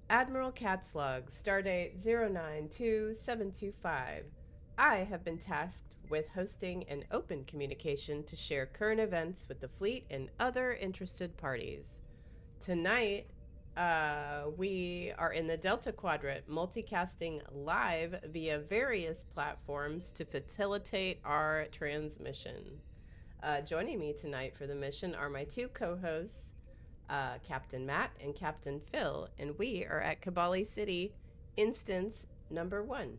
Admiral Catslug, Stardate 092725. I have been tasked with hosting an open communication to share current events with the fleet and other interested parties. Tonight, we are in the Delta Quadrant, multicasting live via various platforms to facilitate our transmission. Joining me tonight for the mission are my two co hosts, Captain Matt and Captain Phil, and we are at Kabali City, instance number one.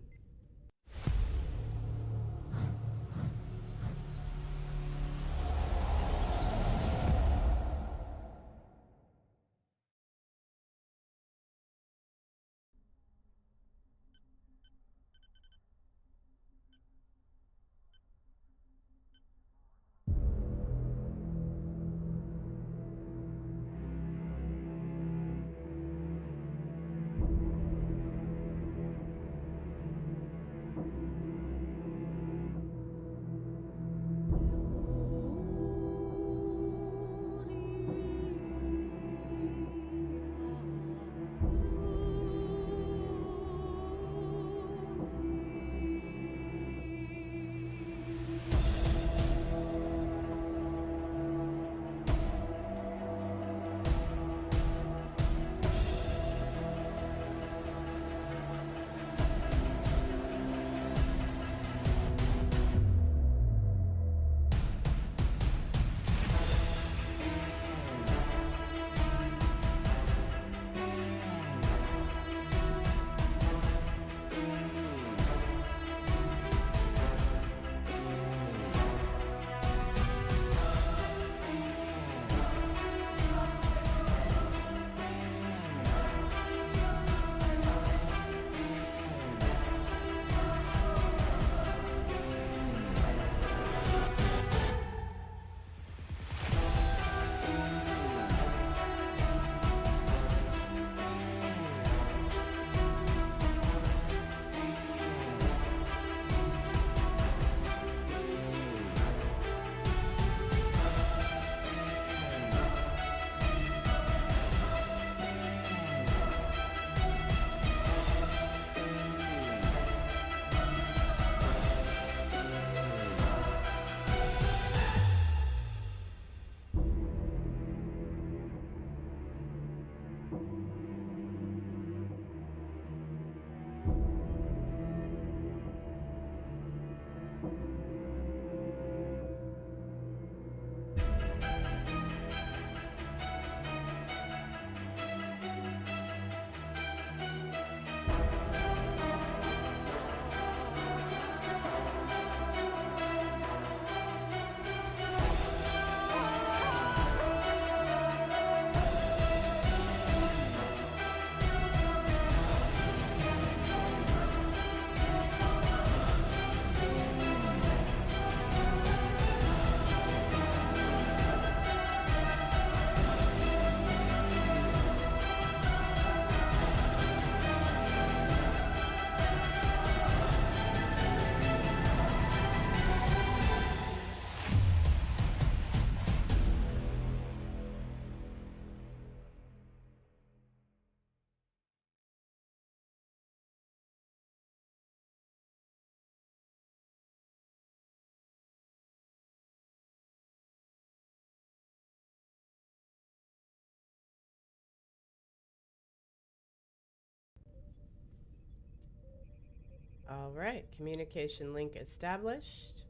All right, communication link established.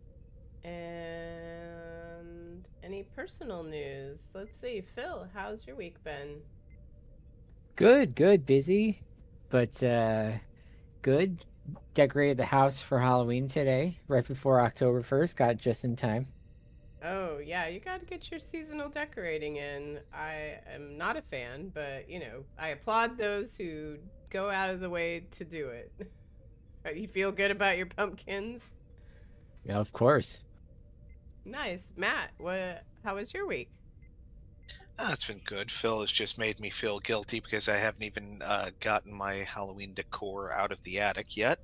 And any personal news? Let's see. Phil, how's your week been? Good, good, busy, but good. Decorated the house for Halloween today, right before October 1st. Got it just in time. Oh, yeah, you got to get your seasonal decorating in. I am not a fan, but I applaud those who go out of the way to do it. You feel good about your pumpkins? Yeah, of course. Nice. Matt, how was your week? It's been good. Phil has just made me feel guilty because I haven't even gotten my Halloween decor out of the attic yet.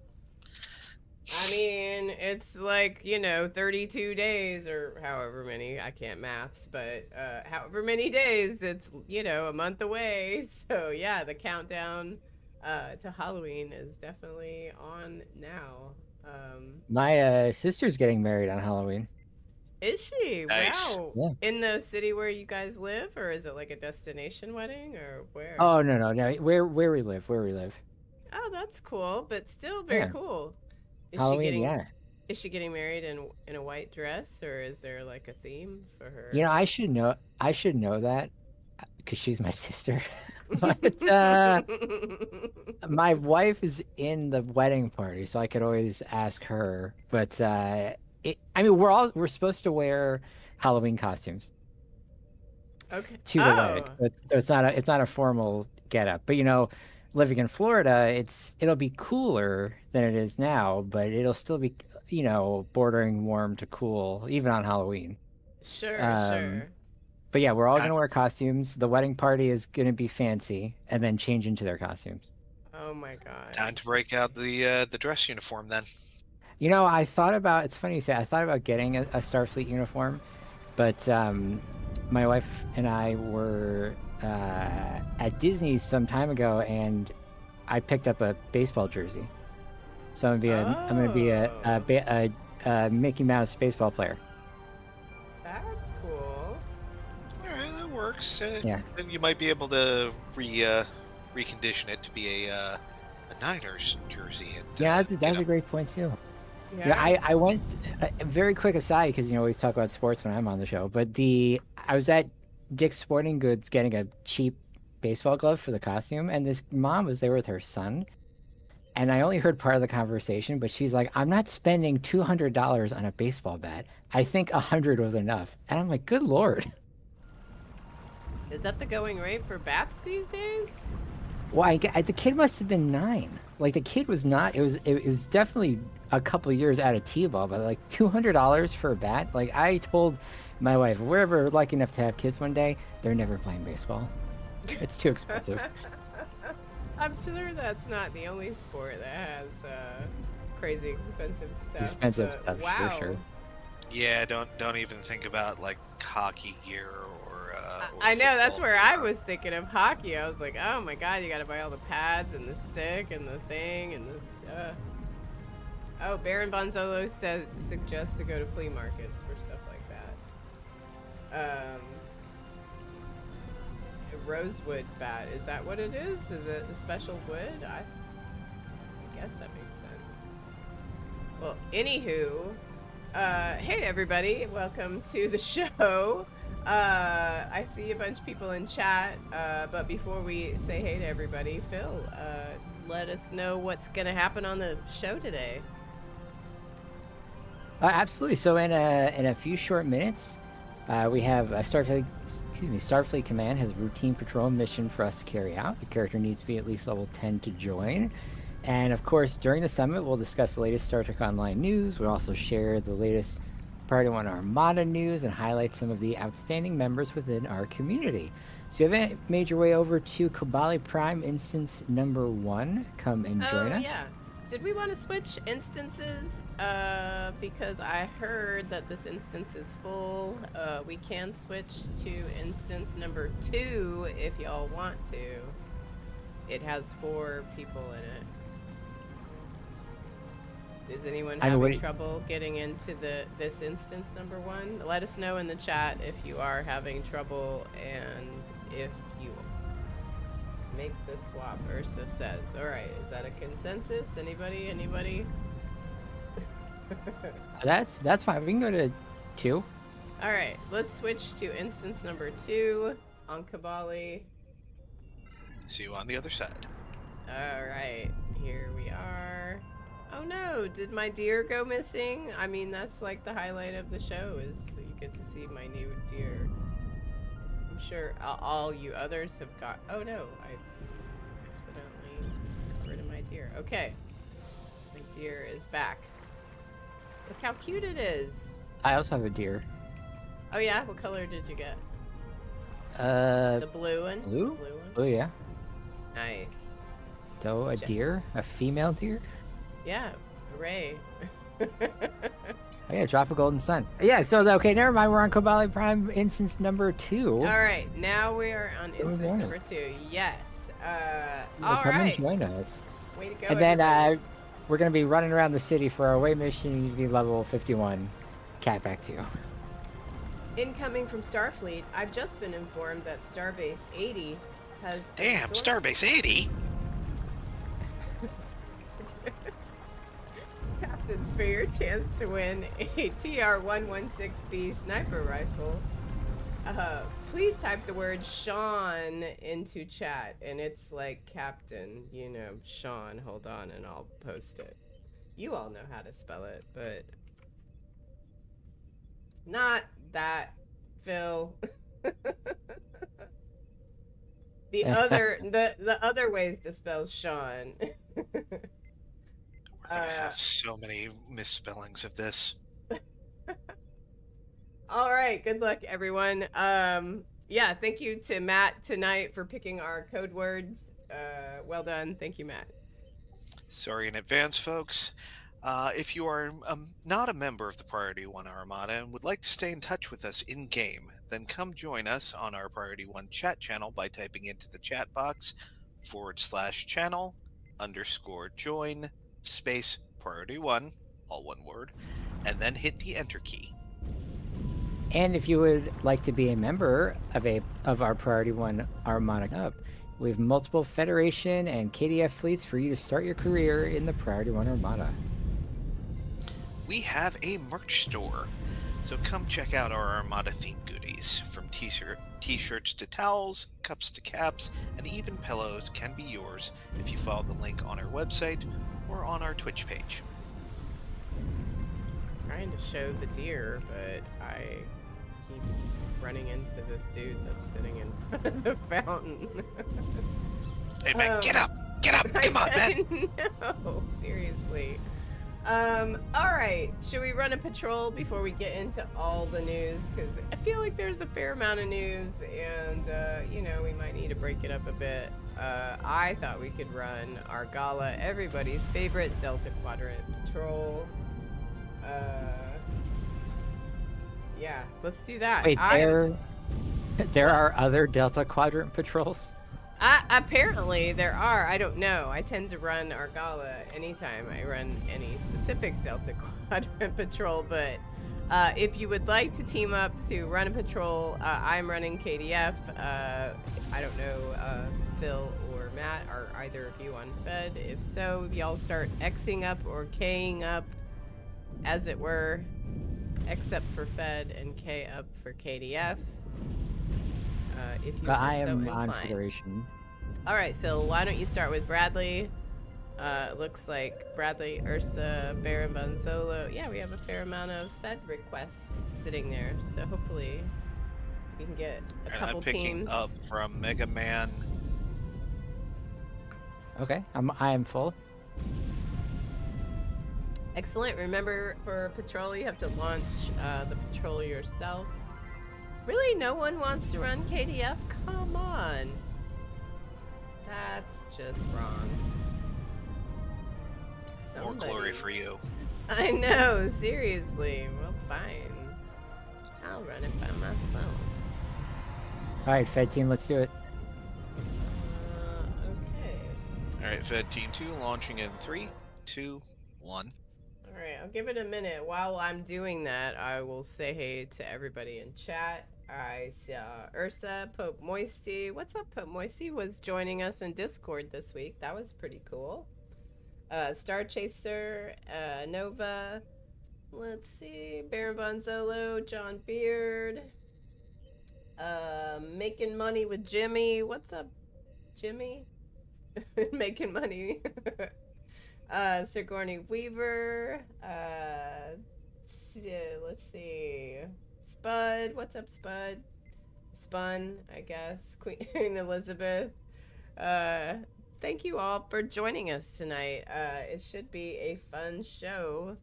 I mean, it's like, 32 days or however many, I can't maths, but however many days, it's, a month away. So, yeah, the countdown to Halloween is definitely on now. My sister's getting married on Halloween. Is she? Nice. Wow. Yeah. In the city where you guys live, or is it like a destination wedding, or where? Oh no. Where we live. Oh, that's cool, but still very Yeah. cool. Is she Halloween, getting yeah. is she getting married in a white dress, or is there like a theme for You her? know, I should know that because she's my sister. But my wife is in the wedding party, so I could always ask her. But I mean, we're supposed to wear Halloween costumes Okay. to the wedding. Oh, So it's not a formal getup. But living in Florida, it'll be cooler than it is now, but it'll still be bordering warm to cool even on Halloween. sure, Um, sure. but yeah, we're all Time, gonna wear costumes. The wedding party is gonna be fancy, and then change into their costumes. Oh my god. time to break out the dress uniform then. I thought about. It's funny you say. I thought about getting a Starfleet uniform, but my wife and I were at Disney some time ago, and I picked up a baseball jersey. So I'm gonna be a Mickey Mouse baseball player. That's cool. All right, that works. Yeah. Then you might be able to recondition it to be a Niners jersey. And Yeah, that's get a up. great point too. Yeah, Yeah. I went very quick aside because we always talk about sports when I'm on the show. But I was at Dick's Sporting Goods getting a cheap baseball glove for the costume, and this mom was there with her son, and I only heard part of the conversation, but she's like, "I'm not spending $200 on a baseball bat. I think 100 was enough," and I'm like, "Good lord." Is that the going rate for bats these days? Well, the kid must have been 9. Like the kid was not. It was definitely a couple years out of t-ball, but like $200 for a bat. Like I told my wife, if we're ever lucky enough to have kids one day, they're never playing baseball. It's too expensive. I'm sure that's not the only sport that has crazy expensive stuff. Expensive but stuff, for wow. sure. Yeah, don't even think about like hockey gear or I know, that's football where I gear. was thinking of hockey. I was like, oh my god, you gotta buy all the pads and the stick and the thing and the. Oh, Baron Bonzolo says suggests to go to flea markets for stuff like that. A rosewood bat, is that what it is? Is it a special wood? I guess that makes sense. Well, anywho, hey everybody, welcome to the show. I see a bunch of people in chat, but before we say hey to everybody, Phil, let us know what's gonna happen on the show today. Absolutely. So in a few short minutes, we have Starfleet Command has a routine patrol mission for us to carry out. The character needs to be at least level 10 to join. And of course, during the summit, we'll discuss the latest Star Trek Online news. We'll also share the latest Party 1 Armada news and highlight some of the outstanding members within our community. So if you made your way over to Kabali Prime instance number 1, come and join us. Yeah. Did we want to switch instances? Because I heard that this instance is full. We can switch to instance number 2 if y'all want to. It has 4 people in it. Is anyone having trouble getting into this instance number 1? Let us know in the chat if you are having trouble and if you make the swap, Ursa says. All right, is that a consensus? Anybody? That's fine. We can go to 2. All right, let's switch to instance number 2 on Kabali. See you on the other side. All right, here we are. Oh no, did my deer go missing? I mean, that's like the highlight of the show is you get to see my new deer. I'm sure all you others have got. Oh no, I accidentally got rid of my deer. Okay, my deer is back. Look how cute it is. I also have a deer. Oh yeah, what color did you get? The The blue one. blue? The blue one. Oh yeah. Nice. So a deer, a female deer. Yeah, a Ray. Oh, yeah, drop a golden sun. Yeah, so, okay, never mind. We're on Kobali Prime instance number 2. All right, now we are on Come instance join number us. 2. Yes. Yeah, All come and right. join us. Way to go, And then everybody. we're going to be running around the city for our away mission. You need to be level 51. Cat, back to you. Incoming from Starfleet, I've just been informed that Starbase 80 has... Damn, absorbed- Starbase 80. Captains, for your chance to win a TR-116B sniper rifle, please type the word Sean into chat. And it's like Captain, you know, Sean. Hold on, and I'll post it. You all know how to spell it, but... Not that, Phil. The other ways to spell Sean. We're gonna have so many misspellings of this. All right, good luck, everyone. Yeah, thank you to Matt tonight for picking our code words. Well done. Thank you, Matt. Sorry in advance, folks. If you are not a member of the Priority 1 Armada and would like to stay in touch with us in-game, then come join us on our Priority 1 chat channel by typing into the chat box /channel_join space Priority 1, all one word, and then hit the enter key. And if you would like to be a member of our Priority 1 Armada Up, we have multiple Federation and KDF fleets for you to start your career in the Priority 1 Armada. We have a merch store, so come check out our Armada themed goodies. From t-shirts to towels, cups to caps, and even pillows can be yours if you follow the link on our website or on our Twitch page. Trying to show the deer, but I keep running into this dude that's sitting in front of the fountain. Hey man, get up! Get up! Come on, man! No, seriously. Alright, should we run a patrol before we get into all the news? Because I feel like there's a fair amount of news, and, you know, we might need to break it up a bit. I thought we could run our gala, everybody's favorite Delta Quadrant patrol. Yeah, let's do that. Wait, there are other Delta Quadrant patrols? Apparently there are. I don't know. I tend to run our gala anytime I run any specific Delta Quadrant patrol, but if you would like to team up to run a patrol, I'm running KDF. I don't know, Phil or Matt, are either of you on Fed? If so, y'all start Xing up or K'ing up, as it were, except for Fed and K up for KDF. If you I are so am on inclined. Federation. All right, Phil, why don't you start with Bradley? It looks like Bradley, Ursa, Baron Bonzolo. Yeah, we have a fair amount of Fed requests sitting there, so hopefully we can get a couple I'm picking teams. up from Mega Man. Okay, I am full. Excellent. Remember, for patrol, you have to launch the patrol yourself. Really, no one wants to run KDF? Come on. That's just wrong. More glory for you. I know, seriously. Well, fine. I'll run it by myself. Alright, Fed team, let's do it. Okay. Alright, Fed Team 2 launching in 3, 2, 1. Alright, I'll give it a minute. While I'm doing that, I will say hey to everybody in chat. I saw Ursa, Pope Moisty. What's up, Pope Moisty? Was joining us in Discord this week. That was pretty cool. Star Chaser, Nova. Let's see. Baron Bonzolo, John Beard. Making money with Jimmy. What's up, Jimmy? Making money. Sigourney Weaver. Let's see. Spud. What's up, Spud? Spun, I guess. Queen Elizabeth. Thank you all for joining us tonight. It should be a fun show.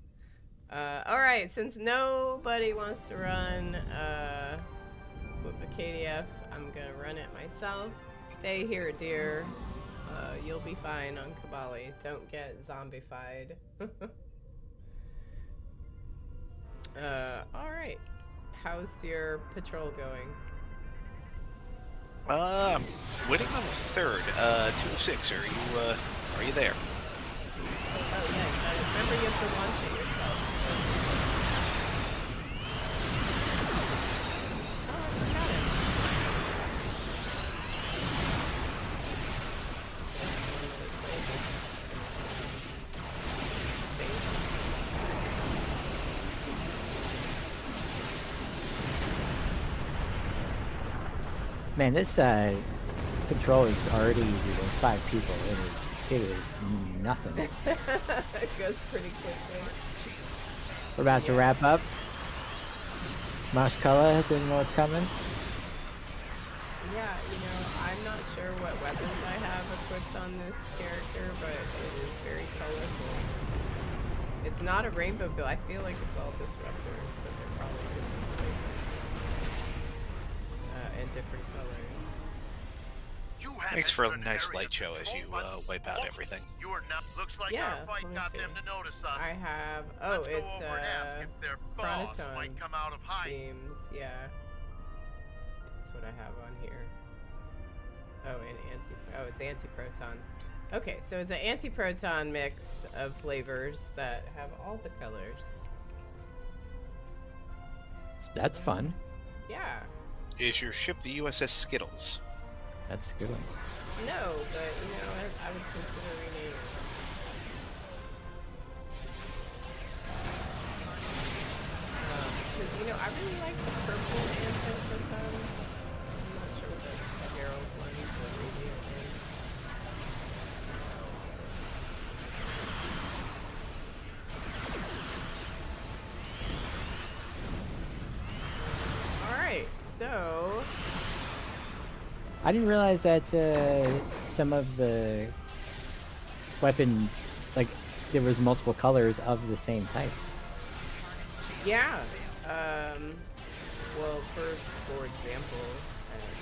Alright, since nobody wants to run with the KDF, I'm gonna run it myself. Stay here, dear. You'll be fine on Kabali. Don't get zombified. All right. How's your patrol going? Waiting on the third. 2 of 6. Are you there? Oh yeah, remember you have to launch it yourself. Oh, I forgot Man, this patrol is already easy. There's 5 people. It is nothing. it goes pretty quickly. We're about to wrap up. Mashkala didn't know what's coming. Yeah, I'm not sure what weapons I have equipped on this character, but it is very colorful. It's not a rainbow build. I feel like it's all disruptors, but they're probably different flavors. And different colors. Thanks for a nice light show as you wipe out everything. Looks like Yeah, our fight let me got see. them to notice us. I have, Let's go it's over and ask if their boss Chronoton might come out of hiding. beams, yeah. That's what I have on here. Oh, and it's anti-proton. Okay, so it's an anti-proton mix of flavors that have all the colors. That's fun. Yeah. Is your ship the USS Skittles? That's a good one. No, but I would consider renaming it. Because I really like the purple anti-proton. I'm not sure what the Herald ones or Radiant is. Alright, so I didn't realize that some of the weapons, like, there was multiple colors of the same type. yeah. Well, for example, I don't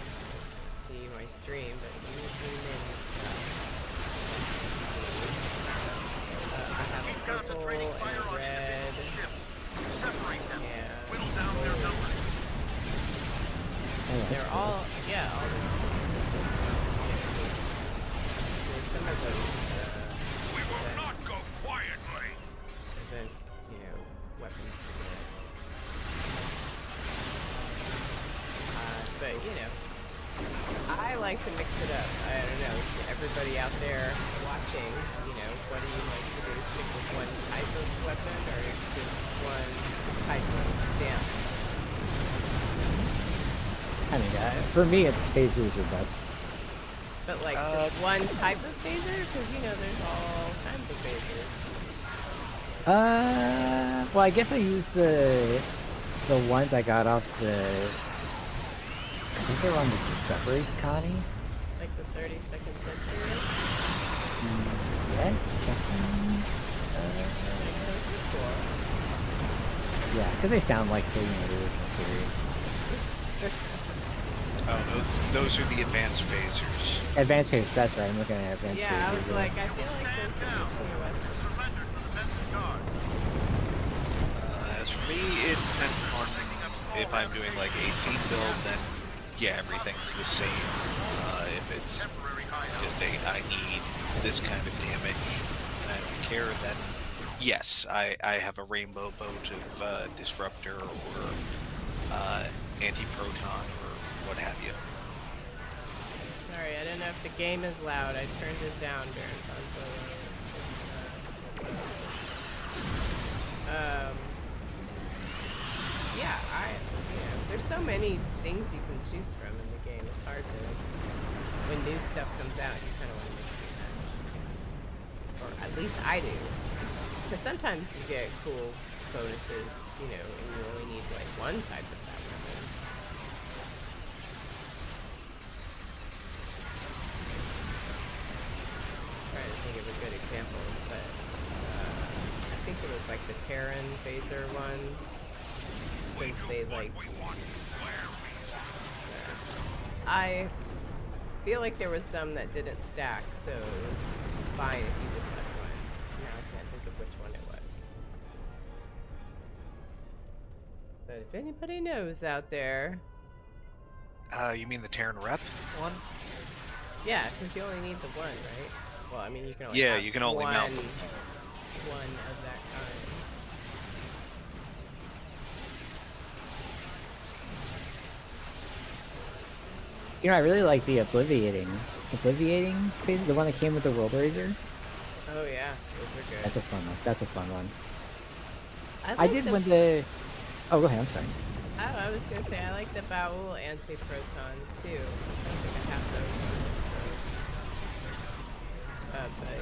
see my stream, but you zoom in. I have a purple and a red. Separate them. And Whittle down their numbers. Oh, that's they're cool. all, yeah, all there's some of those, We will not go quietly. event, weapons. But, I like to mix it up. I don't know, everybody out there watching, what do you like to do? Stick with one type of weapon or just one type of damage? I mean, for me, it's phasers are best. But like just one type of phaser? Because there's all kinds of phasers. Well, I guess I use the ones I got off the. I think they were on the Discovery Connie. Like the 30-second century. Yes. Cool. Yeah, because they sound like the original series. Oh, those are the advanced phasers. Advanced phasers, that's right. I'm looking at advanced phasers. Yeah, I was like, I feel like those Down. COS. Surrender to the Benson Guard. As for me, it depends on if I'm doing like a theme build, then yeah, everything's the same. If it's Temporary hideout. just I need this kind of damage, and I don't care, then yes, I have a rainbow boat of disruptor or anti-proton or what have you. Sorry, I don't know if the game is loud. I turned it down during console. Yeah, there's so many things you can choose from in the game. It's hard to, when new stuff comes out, you kind of want to mix and match. Or at least I do. Because sometimes you get cool bonuses, and you only need like one type of that weapon. Trying to think of a good example, but I think it was like the Terran phaser ones. Since they like, I feel like there was some that didn't stack, so it was fine if you just had one. Now I can't think of which one it was. if anybody knows out there. You mean the Terran Rep one? Yeah, because you only need the one, right? Well, I mean, you can only Yeah, have you can only mount them. one of that kind. You know, I really like the Obliviating phase, the one that came with the World Razor. Oh yeah, those are good. That's a fun one. That's a fun one. I like did when the. Oh, go ahead. I'm sorry. Oh, I was gonna say I like the Baul anti-proton too. I don't think I have those on this code. But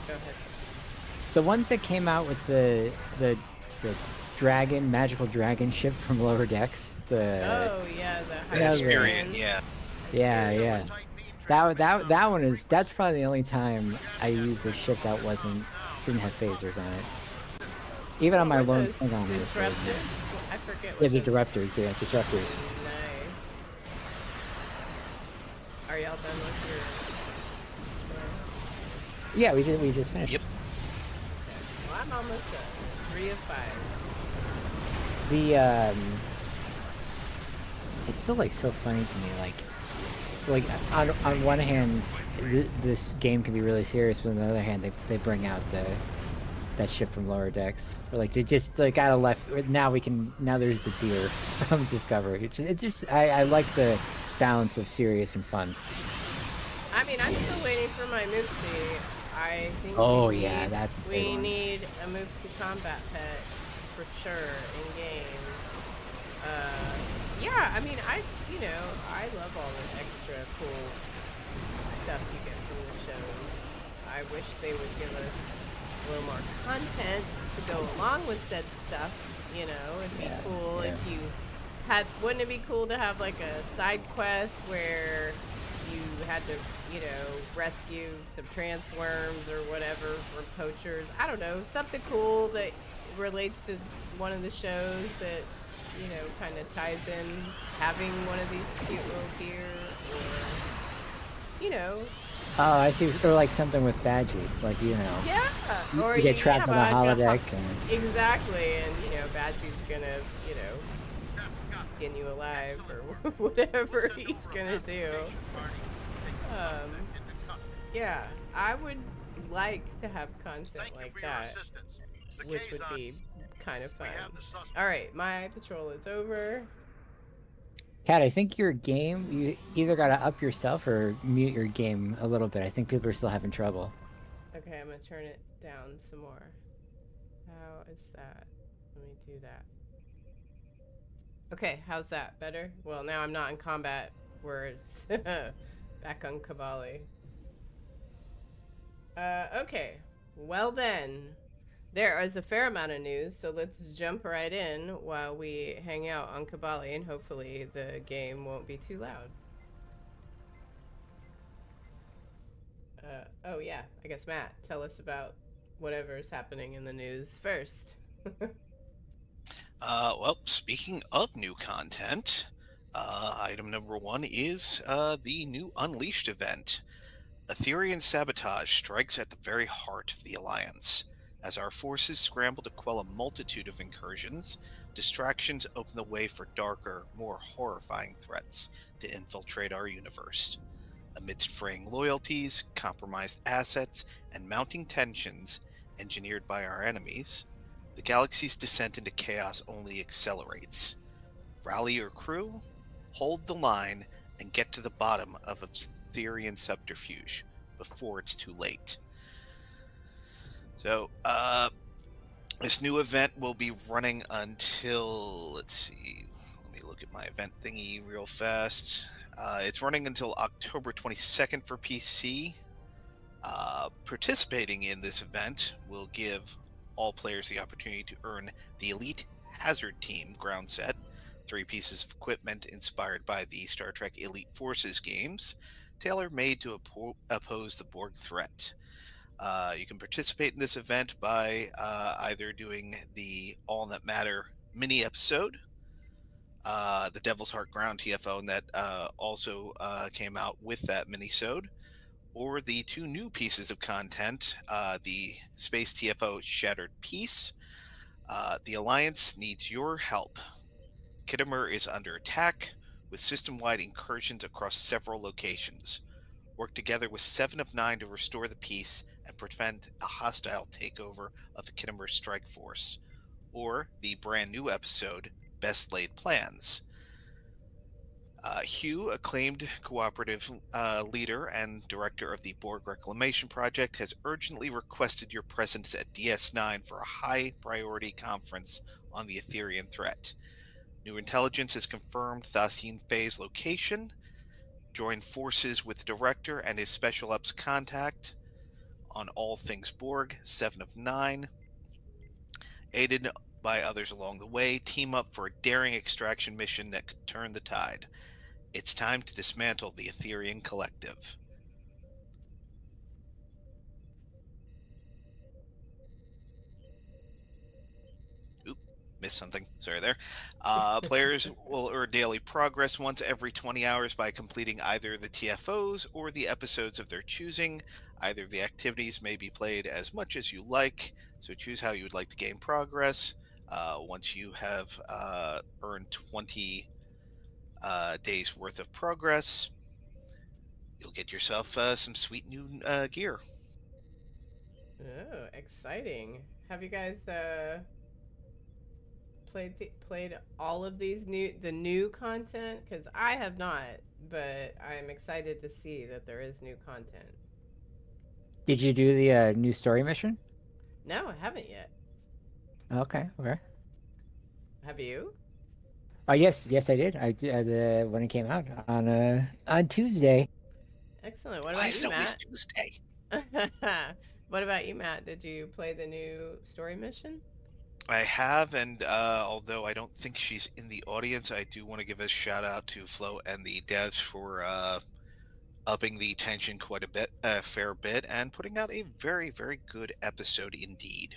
go ahead. The ones that came out with the magical dragon ship from Lower Decks. Oh yeah, the The Hyperion. Hyperion, yeah. Yeah. That one is. That's probably the only time I used a ship that didn't have phasers on it. Even on my lone thing on it. Disruptors? I forget Yeah, what the those- disruptors. Yeah, disruptors. Nice. Are y'all done with your? Yeah, we just finished. Yep. Well, I'm almost done. 3 of 5. The it's still like so funny to me. Like on one hand, this game can be really serious, but on the other hand, they bring out that ship from Lower Decks. Or like they just like out of left. Now there's the deer from Discovery. It's just I like the balance of serious and fun. I mean, I'm still waiting for my Moopsie. I think Oh, we yeah, need, that's a big we one. need a Moopsie combat pet for sure in game. Yeah, I mean, I love all the extra cool stuff you get from the shows. I wish they would give us a little more content to go along with said stuff. You know, it'd be Yeah, cool yeah. if you wouldn't it be cool to have like a side quest where you had to, rescue some trance worms or whatever from poachers? I don't know, something cool that relates to one of the shows that, kind of ties in having one of these cute little deer or, Oh, I see. Or like something with Badgie, like yeah. Or you get trapped on a holodeck. Exactly, and Badgie's gonna, skin you alive or whatever he's gonna do. Yeah, I would like to have content Thank you like for your that, assistance. The which K's would on. be kind of We fun. have the suspect. All right, my patrol is over. Kat, I think your game, you either got to up yourself or mute your game a little bit. I think people are still having trouble. Okay, I'm gonna turn it down some more. How is that? Let me do that. Okay, how's that? Better? Well, now I'm not in combat. We're back on Kabali. Okay. Well then, there is a fair amount of news, so let's jump right in while we hang out on Kabali, and hopefully the game won't be too loud. Oh yeah, I guess Matt, tell us about whatever's happening in the news first. Well, speaking of new content, item number 1 is the new Unleashed event. Aetherian sabotage strikes at the very heart of the Alliance. As our forces scramble to quell a multitude of incursions, distractions open the way for darker, more horrifying threats to infiltrate our universe. Amidst fraying loyalties, compromised assets, and mounting tensions engineered by our enemies, the galaxy's descent into chaos only accelerates. Rally your crew, hold the line, and get to the bottom of Aetherian subterfuge before it's too late. So, this new event will be running until, let's see, let me look at my event thingy real fast. It's running until October 22nd for PC. Participating in this event will give all players the opportunity to earn the Elite Hazard Team ground set, 3 pieces of equipment inspired by the Star Trek Elite Forces games, tailor-made to oppose the Borg threat. You can participate in this event by either doing the All That Matter mini episode, the Devil's Heart Ground TFO, and that also came out with that mini-sode, or the 2 new pieces of content, the Space TFO Shattered Peace. The Alliance needs your help. Kittimer is under attack, with system-wide incursions across several locations. Work together with 7 of 9 to restore the peace and prevent a hostile takeover of the Kittimer strike force. Or the brand new episode, Best Laid Plans. Hugh, acclaimed cooperative leader and director of the Borg Reclamation Project, has urgently requested your presence at DS9 for a high-priority conference on the Etherean threat. New intelligence has confirmed Thassin Fei's location. Join forces with the director and his special ops contact on all things Borg, 7 of 9. Aided by others along the way, team up for a daring extraction mission that could turn the tide. It's time to dismantle the Etherean Collective. Oop, missed something. Sorry there. Players will earn daily progress once every 20 hours by completing either the TFOs or the episodes of their choosing. Either of the activities may be played as much as you like, so choose how you would like to gain progress. Once you have earned 20 days worth of progress, you'll get yourself some sweet new gear. Oh, exciting. Have you guys played all of these new content? Because I have not, but I'm excited to see that there is new content. Did you do the new story mission? No, I haven't yet. Okay. Have you? Yes, I did. I did when it came out on Tuesday. Excellent. What Why about is you, it always Matt? Tuesday? What about you, Matt? Did you play the new story mission? I have, and although I don't think she's in the audience, I do want to give a shout out to Flo and the devs for upping the tension quite a fair bit, and putting out a very, very good episode indeed.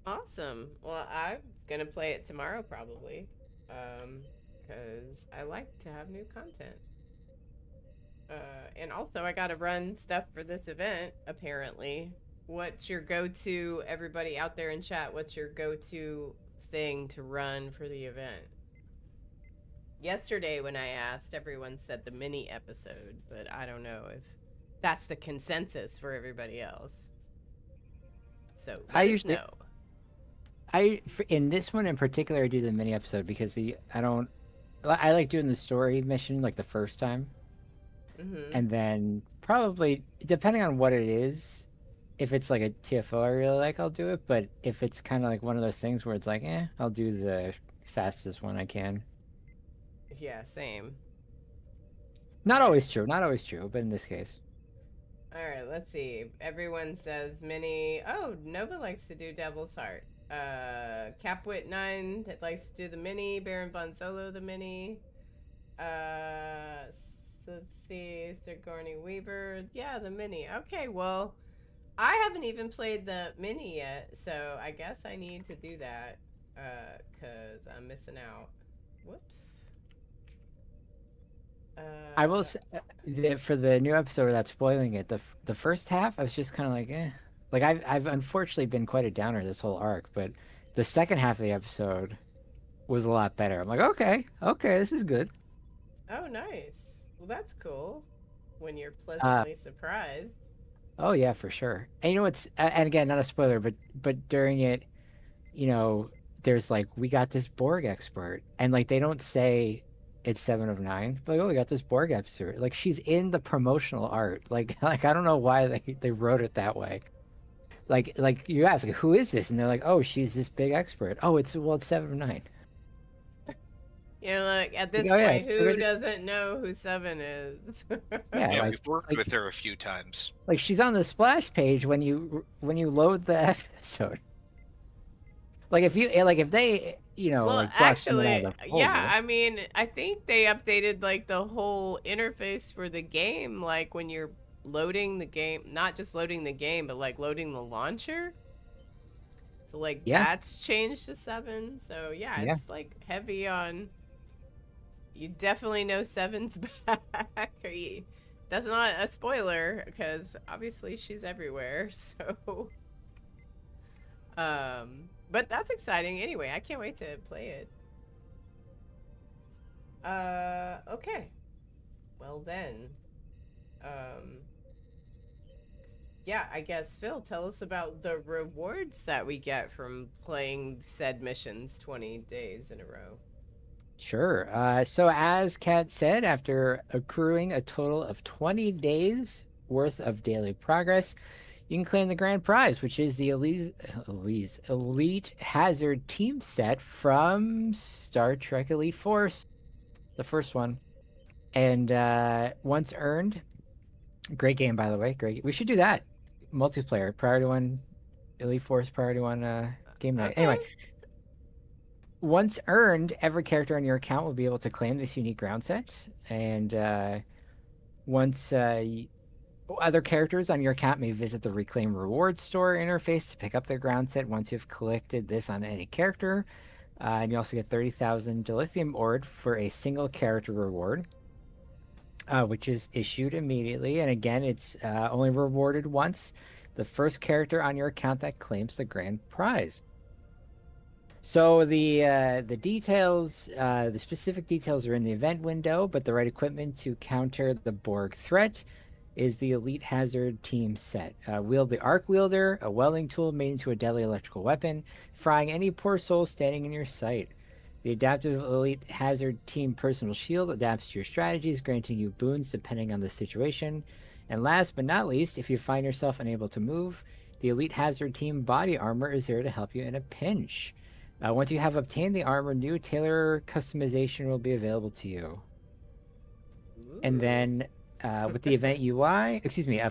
Awesome. Well, I'm gonna play it tomorrow probably, because I like to have new content. And also, I gotta run stuff for this event. Apparently, what's your go-to? Everybody out there in chat, what's your go-to thing to run for the event? Yesterday, when I asked, everyone said the mini episode, but I don't know if that's the consensus for everybody else. So let us know. In this one in particular, I do the mini episode because I like doing the story mission like the first time, and then probably depending on what it is, if it's like a TFO I really like, I'll do it. But if it's kind of like one of those things where it's like, I'll do the fastest one I can. Yeah, same. Not always true, but in this case. All right, let's see. Everyone says mini. Oh, Nova likes to do Devil's Heart. Capwit9 that likes to do the mini. Baron Von Solo the mini. Let's see. Sigourney Weaver. Yeah, the mini. Okay, well, I haven't even played the mini yet, so I guess I need to do that. Cause I'm missing out. Whoops. I will say, for the new episode without spoiling it, the first half I was just kind of like, Like I've unfortunately been quite a downer this whole arc, but the second half of the episode was a lot better. I'm like, okay, this is good. Oh, nice. Well, that's cool. When you're pleasantly surprised. Oh yeah, for sure. And you know what's and again, not a spoiler, but during it, there's like we got this Borg expert, and like they don't say it's 7 of 9. But like, we got this Borg expert. Like she's in the promotional art. Like I don't know why they wrote it that way. Like you ask, like, who is this? And they're like, oh, she's this big expert. Oh, it's 7 of 9. Like at this point, who doesn't know who 7 is? Yeah, we've worked with her a few times. Like she's on the splash page when you load the episode. Like if they well, actually, yeah, I mean, I think they updated like the whole interface for the game, like when you're loading the game, not just loading the game, but like loading the launcher. So like that's changed to 7. So it's like heavy on. You definitely know 7's back. That's not a spoiler because obviously she's everywhere. So, but that's exciting. Anyway, I can't wait to play it. Okay. Well then, um, yeah, I guess Phil, tell us about the rewards that we get from playing said missions 20 days in a row. Sure. So as Kat said, after accruing a total of 20 days worth of daily progress, you can claim the grand prize, which is the Elite Hazard team set from Star Trek Elite Force, the first one. And once earned, great game, by the way. Great. We should do that. Multiplayer, Priority One, Elite Force, Priority One game night. Okay. Anyway, once earned, every character on your account will be able to claim this unique ground set. And once other characters on your account may visit the Reclaim Rewards store interface to pick up their ground set once you've collected this on any character. And you also get 30,000 dilithium ore for a single character reward, which is issued immediately. And again, it's only rewarded once. The first character on your account that claims the grand prize. So the details, the specific details are in the event window, but the right equipment to counter the Borg threat is the Elite Hazard team set. Wield the arc wielder, a welding tool made into a deadly electrical weapon, frying any poor soul standing in your sight. The adaptive Elite Hazard team personal shield adapts to your strategies, granting you boons depending on the situation. And last but not least, if you find yourself unable to move, the Elite Hazard team body armor is there to help you in a pinch. Once you have obtained the armor, new tailor customization will be available to you. And then with the event UI,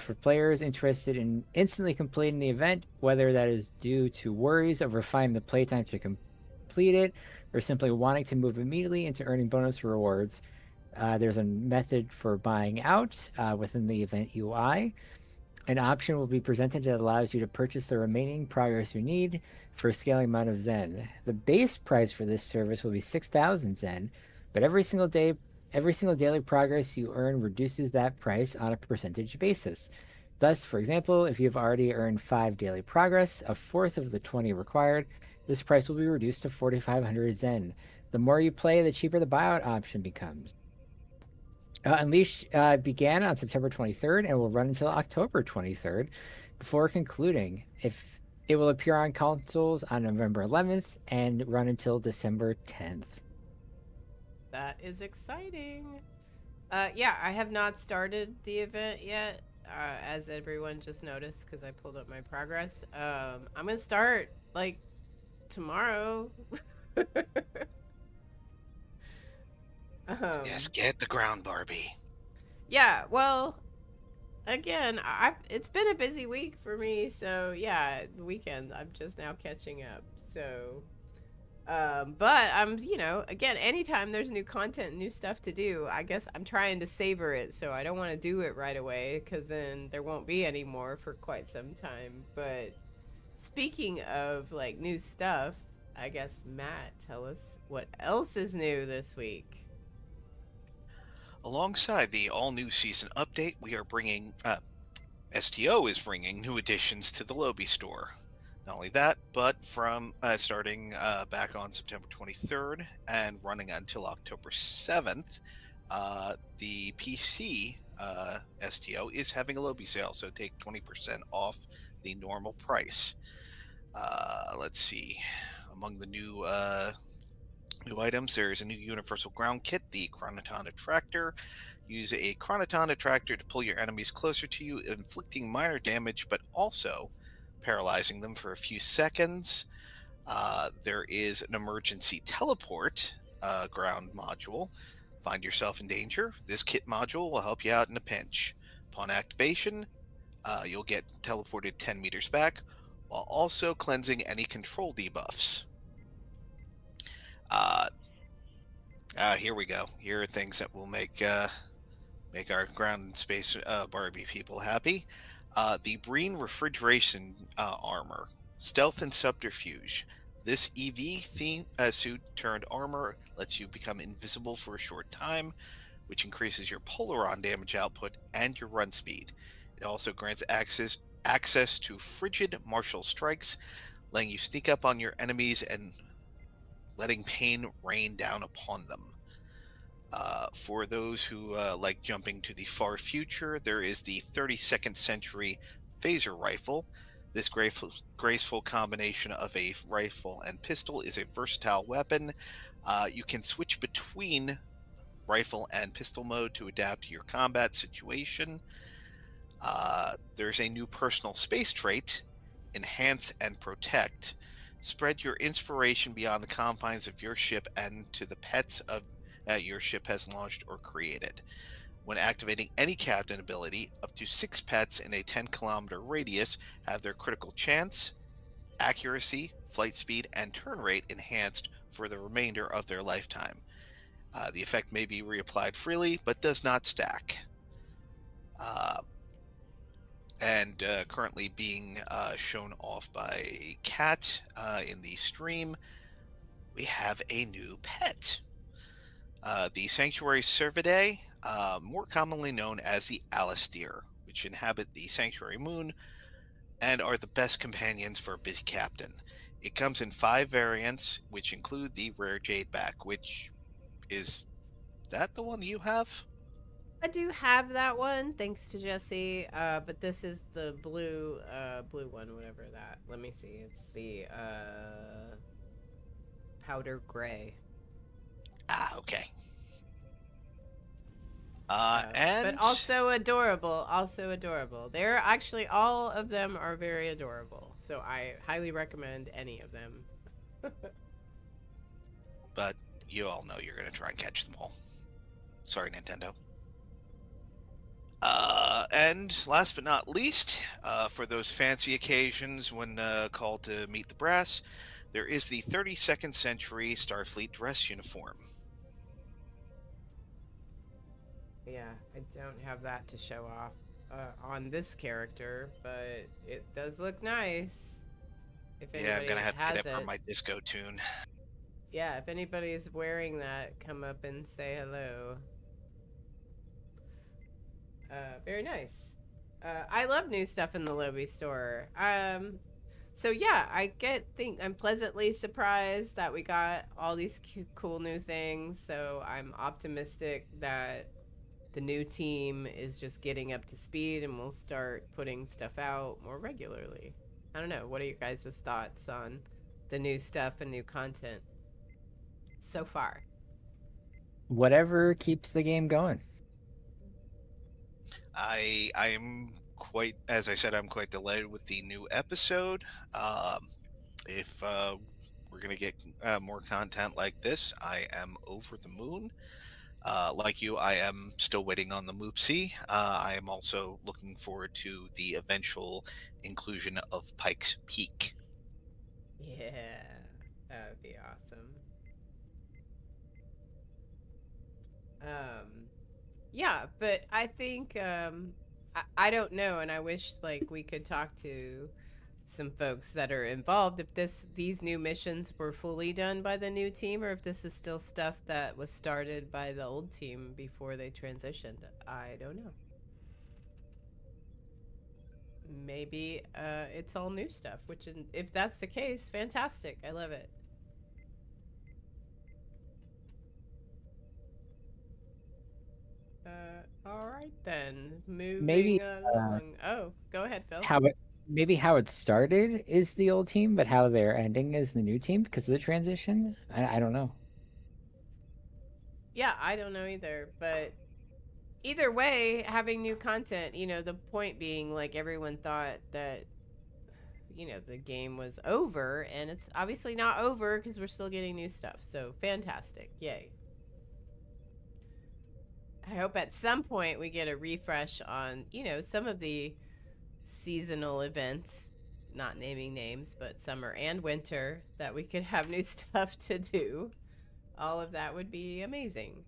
for players interested in instantly completing the event, whether that is due to worries of refining the playtime to complete it, or simply wanting to move immediately into earning bonus rewards, there's a method for buying out within the event UI. An option will be presented that allows you to purchase the remaining progress you need for a scaling amount of Zen. The base price for this service will be 6,000 Zen, but every single daily progress you earn reduces that price on a percentage basis. Thus, for example, if you've already earned 5 daily progress, a fourth of the 20 required, this price will be reduced to 4,500 Zen. The more you play, the cheaper the buyout option becomes. Unleash began on September 23rd and will run until October 23rd before concluding. If it will appear on consoles on November 11th and run until December 10th. That is exciting. Yeah, I have not started the event yet, as everyone just noticed because I pulled up my progress. I'm gonna start like tomorrow. Yes, get the ground, Barbie. Yeah, well, again, it's been a busy week for me, so yeah, the weekend I'm just now catching up. So, but I'm, again, anytime there's new content, new stuff to do, I guess I'm trying to savor it. So I don't want to do it right away because then there won't be any more for quite some time. But speaking of like new stuff, I guess Matt, tell us what else is new this week. Alongside the all-new season update, we are bringing STO is bringing new additions to the Lobby store. Not only that, but from starting back on September 23rd and running until October 7th, the PC STO is having a Lobby sale, so take 20% off the normal price. Let's see. Among the new items, there is a new universal ground kit, the Chronoton Attractor. Use a Chronoton Attractor to pull your enemies closer to you, inflicting minor damage, but also paralyzing them for a few seconds. There is an emergency teleport ground module. Find yourself in danger. This kit module will help you out in a pinch. Upon activation, you'll get teleported 10 meters back, while also cleansing any control debuffs. Here we go. Here are things that will make our ground and space Barbie people happy. The Breen Refrigeration Armor, Stealth and Subterfuge. This EV theme suit turned armor lets you become invisible for a short time, which increases your Polaron damage output and your run speed. It also grants access to frigid martial strikes, letting you sneak up on your enemies and letting pain rain down upon them. For those who like jumping to the far future, there is the 32nd century phaser rifle. This graceful combination of a rifle and pistol is a versatile weapon. You can switch between rifle and pistol mode to adapt to your combat situation. There's a new personal space trait, Enhance and Protect. Spread your inspiration beyond the confines of your ship and to the pets of your ship has launched or created. When activating any captain ability, up to 6 pets in a 10-kilometer radius have their critical chance, accuracy, flight speed, and turn rate enhanced for the remainder of their lifetime. The effect may be reapplied freely, but does not stack. And currently being shown off by Kat in the stream, we have a new pet. The Sanctuary Cervidae, more commonly known as the Alistair, which inhabit the Sanctuary Moon and are the best companions for a busy captain. It comes in 5 variants, which include the rare Jadeback, which is that the one you have? I do have that one, thanks to Jesse. But this is the blue one, whatever that. Let me see. It's the powder gray. Okay. But also adorable. Also adorable. They're actually, all of them are very adorable. So I highly recommend any of them. But you all know you're going to try and catch them all. Sorry, Nintendo. And last but not least, for those fancy occasions when called to meet the brass, there is the 32nd century Starfleet dress uniform. Yeah, I don't have that to show off on this character, but it does look nice. If Yeah, I'm going to have to get it for it. my disco tune. Yeah, if anybody's wearing that, come up and say hello. Very nice. I love new stuff in the Lobby store. So yeah, I'm pleasantly surprised that we got all these cool new things. So I'm optimistic that the new team is just getting up to speed and we'll start putting stuff out more regularly. I don't know. What are your guys' thoughts on the new stuff and new content so far? Whatever keeps the game going. I'm quite, as I said, I'm quite delighted with the new episode. If we're going to get more content like this, I am over the moon. Like you, I am still waiting on the Moopsie. I am also looking forward to the eventual inclusion of Pike's Peak. Yeah, that would be awesome. Yeah, but I think I don't know, and I wish like we could talk to some folks that are involved if these new missions were fully done by the new team, or if this is still stuff that was started by the old team before they transitioned. I don't know. Maybe it's all new stuff, which if that's the case, fantastic. I love it. All right then. Moving along. Oh, go ahead, Phil. How it started is the old team, but how they're ending is the new team because of the transition. I don't know. Yeah, I don't know either, but either way, having new content, the point being, like, everyone thought that, the game was over, and it's obviously not over because we're still getting new stuff. So fantastic. Yay. I hope at some point we get a refresh on, some of the seasonal events, not naming names, but summer and winter, that we could have new stuff to do. All of that would be amazing.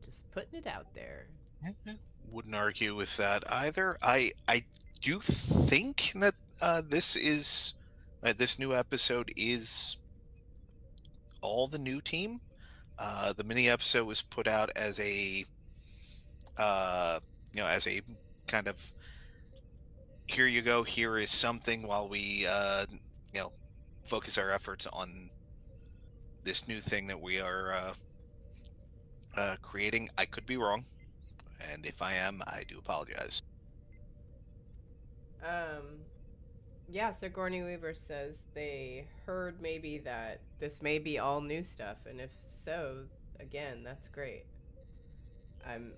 Just putting it out there. Wouldn't argue with that either. I do think that this new episode is all the new team. The mini episode was put out as a as a kind of, here you go, here is something while we focus our efforts on this new thing that we are creating. I could be wrong, and if I am, I do apologize. Um, yeah, Sigourney Weaver says they heard maybe that this may be all new stuff, and if so, again, that's great.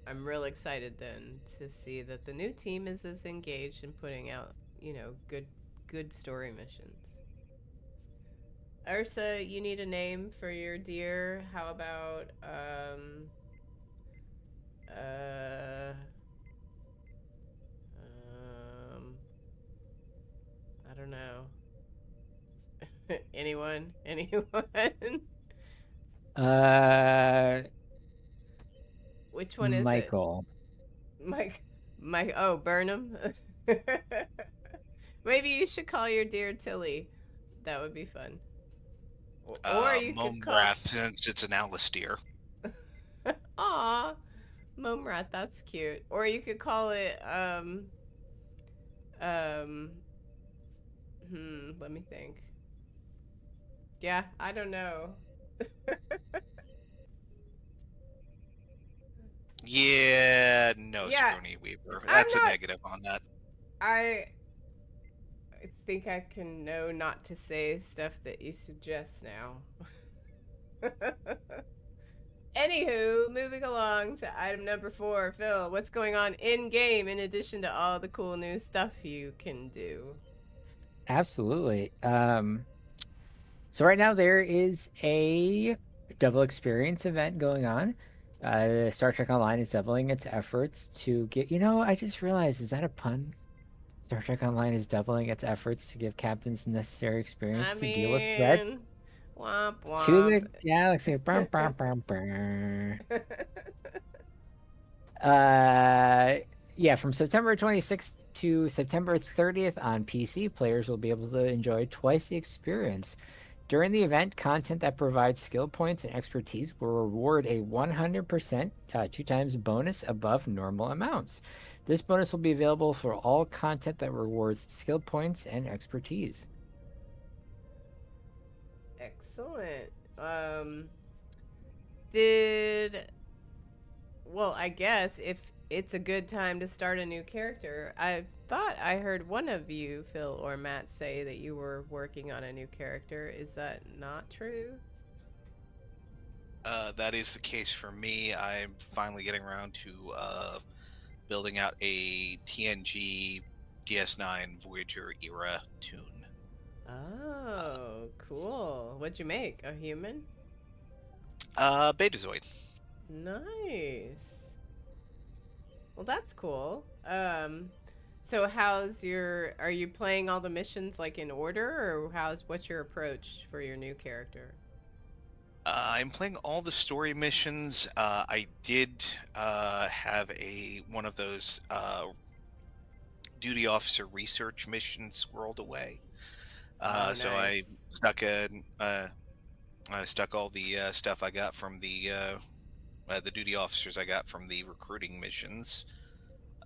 I'm real excited then to see that the new team is as engaged in putting out, good story missions. Ursa, you need a name for your deer. How about uh um I don't know. Anyone? Anyone? Uh, Which one is it? Michael. Mike, oh, Burnham. Maybe you should call your deer Tilly. That would be fun. Or you could call. Momrath, since it's an Alistair. Aw, Momrat, that's cute. Or you could call it um let me think. Yeah, I don't know. Yeah, no, Yeah, Sigourney Weaver. I'm That's a not. negative on that. I think I can know not to say stuff that you suggest now. Anywho, moving along to item number 4. Phil, what's going on in game in addition to all the cool new stuff you can do? Absolutely. So right now there is a double experience event going on. Star Trek Online is doubling its efforts to get. I just realized, is that a pun? Star Trek Online is doubling its efforts to give captains the necessary experience I to deal with threats mean, womp to womp. the galaxy. Yeah, from September 26th to September 30th on PC, players will be able to enjoy twice the experience. During the event, content that provides skill points and expertise will reward a 100% 2 times bonus above normal amounts. This bonus will be available for all content that rewards skill points and expertise. Excellent. Did well, I guess if it's a good time to start a new character, I thought I heard one of you, Phil or Matt, say that you were working on a new character. Is that not true? That is the case for me. I'm finally getting around to building out a TNG DS9 Voyager era tune. Oh, cool. What'd you make? A human? Betazoid. Nice. Well, that's cool. So are you playing all the missions like in order, or what's your approach for your new character? I'm playing all the story missions. I did have one of those duty officer research missions squirreled away. Oh, So I nice. stuck all the stuff I got from the duty officers I got from the recruiting missions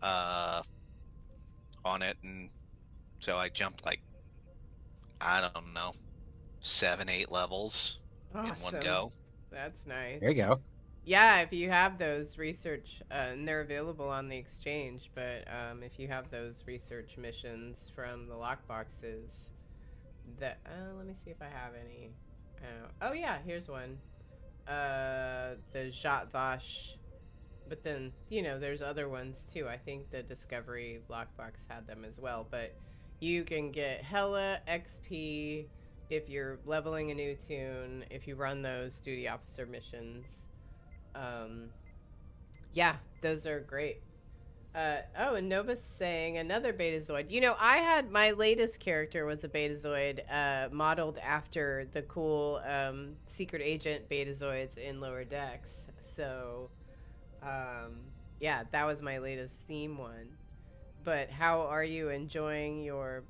on it, and so I jumped like, I don't know, 7-8 levels in one Awesome. go. That's nice. There you go. Yeah, if you have those research, and they're available on the exchange, but if you have those research missions from the lockboxes, let me see if I have any. Oh yeah, here's one. The Jat Vache, but then there's other ones too. I think the Discovery lockbox had them as well, but you can get hella XP if you're leveling a new tune, if you run those duty officer missions. Yeah, those are great. Oh, and Nova's saying another Betazoid. I had my latest character was a Betazoid, modeled after the cool secret agent Betazoids in Lower Decks. So, yeah, that was my latest theme one. But how are you enjoying your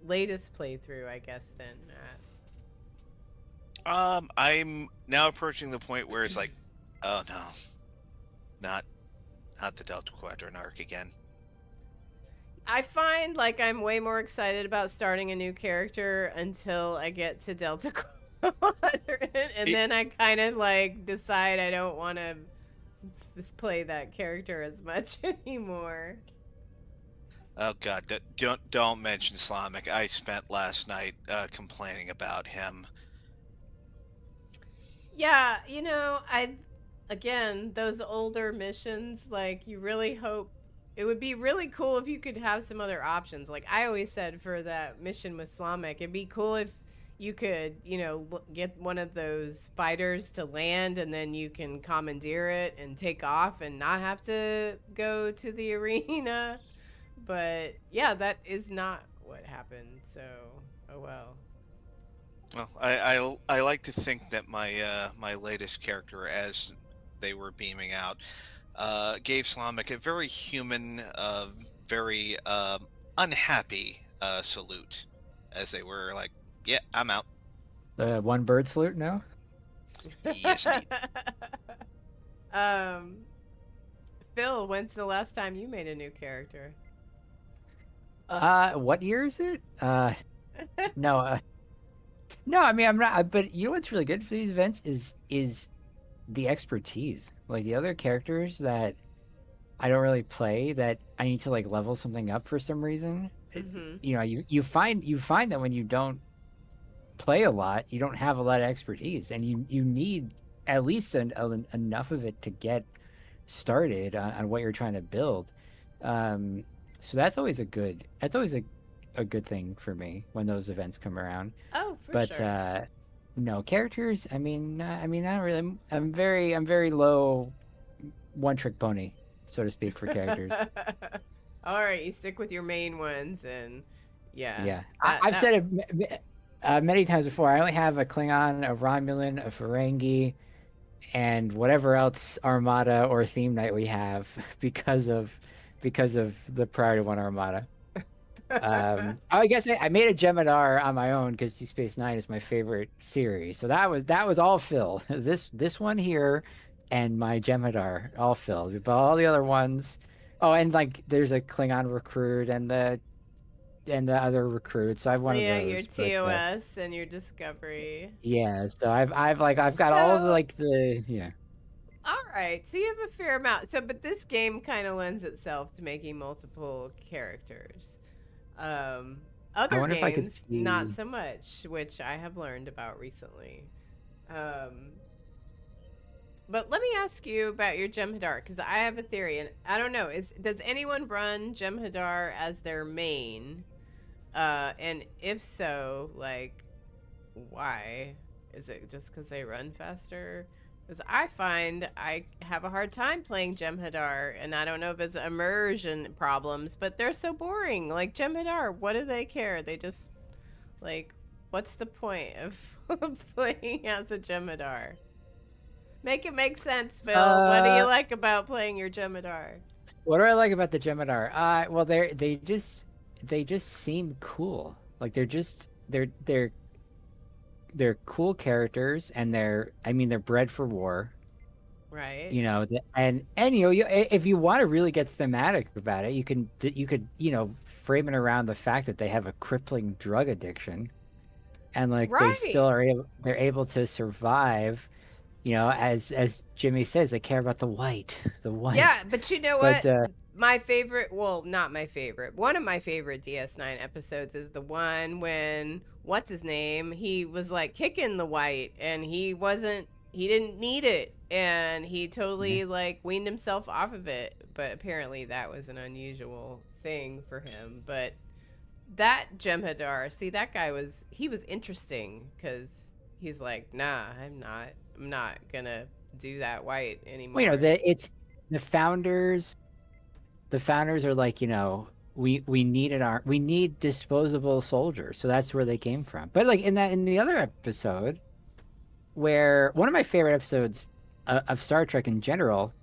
latest playthrough, I guess, then, Matt? I'm now approaching the point where it's like, oh no, not the Delta Quadrant arc again. I find like I'm way more excited about starting a new character until I get to Delta and then I kind of like decide I don't want to play that character as much anymore. Oh God, don't mention Slavic. I spent last night complaining about him. Yeah, I again, those older missions, like you really hope it would be really cool if you could have some other options. Like I always said for that mission with Slamek, it'd be cool if you could, get one of those fighters to land and then you can commandeer it and take off and not have to go to the arena. But yeah, that is not what happened. So, oh well. Well, I like to think that my latest character, as they were beaming out, gave Slavic a very human, very unhappy salute, as they were like, "Yeah, I'm out." The one bird salute, no? Yes, indeed. Phil, when's the last time you made a new character? What year is it? No, no. I mean, I'm not. But you know what's really good for these events is the expertise. Like the other characters that I don't really play, that I need to like level something up for some reason. Mm-hmm. You find that when you don't play a lot, you don't have a lot of expertise, and you need at least enough of it to get started on what you're trying to build. So that's always a good thing for me when those events come around. Oh, for But sure. no characters. I mean, I don't really. I'm very low, one trick pony, so to speak, for characters. All right, you stick with your main ones, and yeah. Yeah, I've said it many times before. I only have a Klingon, a Romulan, a Ferengi, and whatever else Armada or theme night we have because of the Priority One Armada. I guess I made a Jem'Hadar on my own because Deep Space Nine is my favorite series. So that was all Phil. This one here and my Jem'Hadar all Phil. But all the other ones, oh, and like there's a Klingon recruit and the other recruits. So I have one of those. your but, TOS and your Discovery. yeah, so I've got all of the yeah. All right, so you have a fair amount. So, but this game kind of lends itself to making multiple characters. Other wonder if I could games, not see- so much, which I have learned about recently. But let me ask you about your Jem'Hadar, because I have a theory, and I don't know. Does anyone run Jem'Hadar as their main? And if so, like, why? Is it just because they run faster? Because I find I have a hard time playing Jem'Hadar, and I don't know if it's immersion problems, but they're so boring. Like, Jem'Hadar, what do they care? They just, like, what's the point of playing as a Jem'Hadar? Make it make sense, Phil. What do you like about playing your Jem'Hadar? What do I like about the Jem'Hadar? Well, they just seem cool. Like they're cool characters, and they're bred for war. Right. And if you want to really get thematic about it, you could frame it around the fact that they have a crippling drug addiction, and like Right. they still they're able to survive. As Jimmy says, they care about the white. Yeah, but you know what? But My favorite, well, not my favorite. One of my favorite DS9 episodes is the one when, what's his name? He was like kicking the white and he didn't need it. And he totally like weaned himself off of it. But apparently that was an unusual thing for him. But that Jem'Hadar, see, that guy was interesting because he's like, nah, I'm not gonna do that white anymore. well, it's the founders. The founders are like, we need disposable soldiers, so that's where they came from. But like in the other episode, where one of my favorite episodes of Star Trek in general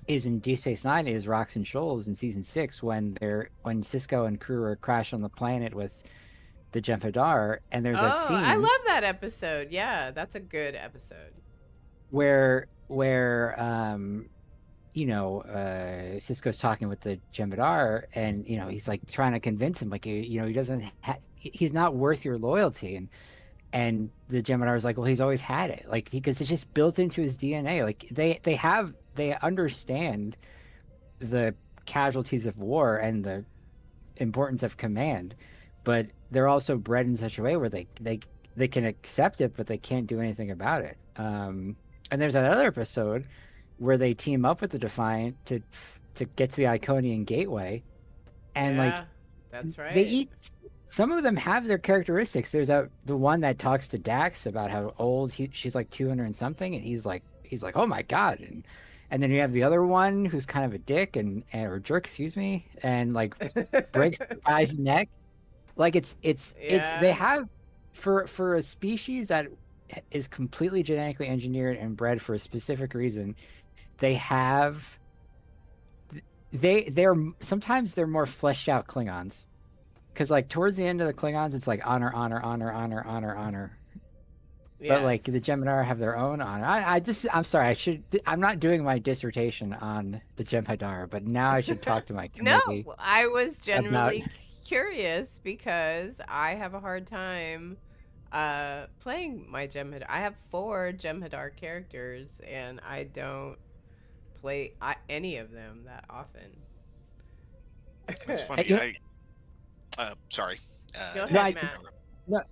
is in Deep Space Nine, is Rocks and Shoals in season 6, when Sisko and crew are crashed on the planet with the Jem'Hadar, and there's that scene. I love that episode. Yeah, that's a good episode. Where Cisco's talking with the Jem'Hadar, and he's like trying to convince him, like, he doesn't he's not worth your loyalty, And the Jem'Hadar is like, well, he's always had it, like, because it's just built into his DNA. Like they understand the casualties of war and the importance of command, but they're also bred in such a way where they can accept it, but they can't do anything about it. And there's that other episode where they team up with the Defiant to get to the Iconian Gateway, and like Yeah, that's right. they eat. Some of them have their characteristics. There's the one that talks to Dax about how old she's like 200 and something, and he's like, oh my god, and then you have the other one who's kind of a dick or jerk, excuse me, and like breaks the guy's neck. Like it's Yeah. they have for a species that is completely genetically engineered and bred for a specific reason. They're sometimes they're more fleshed out Klingons. Because like towards the end of the Klingons, it's like honor. But like the Yes. Jem'Hadar have their own honor. I'm sorry. I'm not doing my dissertation on the Jem'Hadar, but now I should talk to my No, committee. I was about- genuinely curious because I have a hard time playing my Jem'Hadar. I have 4 Jem'Hadar characters, and I don't play any of them that often. That's funny. you- Sorry. Go No, ahead, I- Matt.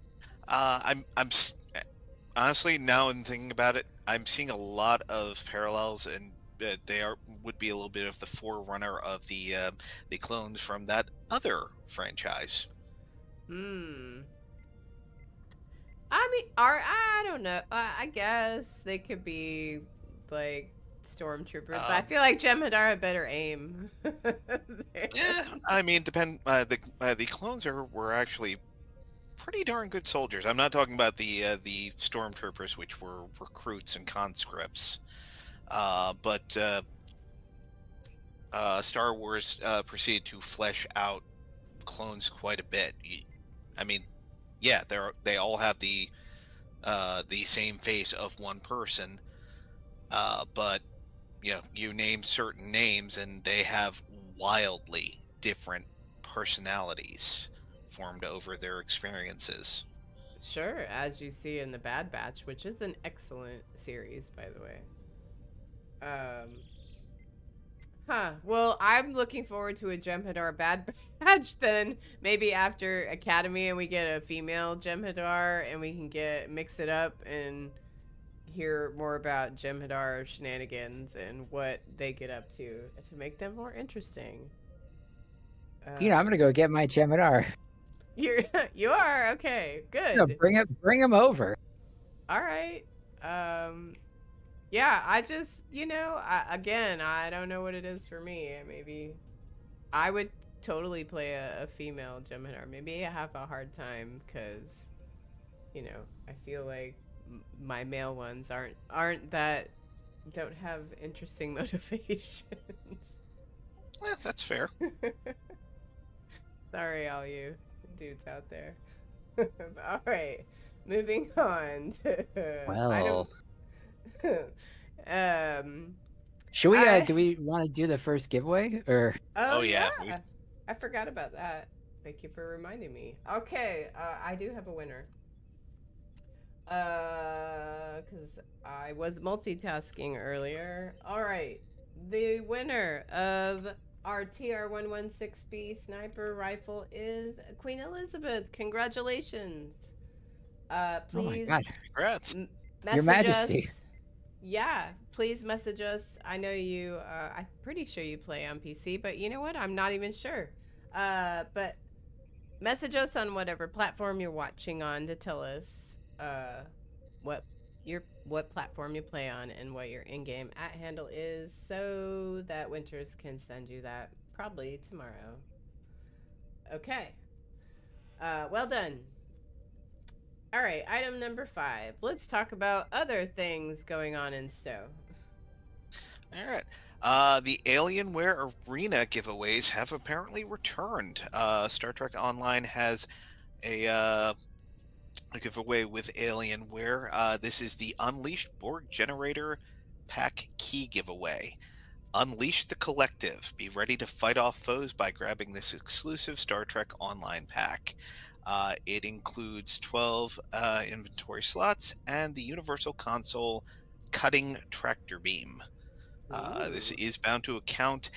Honestly, now in thinking about it, I'm seeing a lot of parallels, and they would be a little bit of the forerunner of the clones from that other franchise. Hmm. I mean, I don't know. I guess they could be like stormtroopers, but I feel like Jem'Hadar had better aim. Yeah, I mean, the clones were actually pretty darn good soldiers. I'm not talking about the stormtroopers, which were recruits and conscripts, but Star Wars proceeded to flesh out clones quite a bit. I mean, yeah, they all have the same face of one person, but you name certain names and they have wildly different personalities formed over their experiences. Sure, as you see in the Bad Batch, which is an excellent series, by the way. Well, I'm looking forward to a Jem'Hadar Bad Batch then. Maybe after Academy and we get a female Jem'Hadar and we can mix it up and hear more about Jem'Hadar shenanigans and what they get up to make them more interesting. I'm gonna go get my Jem'Hadar. You are okay. Good. No, bring him over. All right. Yeah, I just, again, I don't know what it is for me. Maybe I would totally play a female Jem'Hadar. Maybe I have a hard time because, I feel like my male ones don't have interesting motivations. That's fair. Sorry, all you dudes out there. All right, moving on. Well, um. should we? Do we want to do the first giveaway or? Oh, yeah, I forgot about that. Thank you for reminding me. Okay, I do have a winner. Because I was multitasking earlier. All right, the winner of our TR-116B sniper rifle is Queen Elizabeth. Congratulations. Please. Oh my God. Congrats. Message Your Majesty. us. Yeah, please message us. I know you, I'm pretty sure you play on PC, but you know what? I'm not even sure. But message us on whatever platform you're watching on to tell us what platform you play on and what your in-game @handle is, so that Winters can send you that probably tomorrow. Okay. Well done. All right, item number 5. Let's talk about other things going on in Stowe. All right. The Alienware Arena giveaways have apparently returned. Star Trek Online has a giveaway with Alienware. This is the Unleashed Borg Generator Pack Key giveaway. Unleash the collective. Be ready to fight off foes by grabbing this exclusive Star Trek Online pack. It includes 12 inventory slots and the Universal Console cutting tractor beam. This Ooh. is bound to account.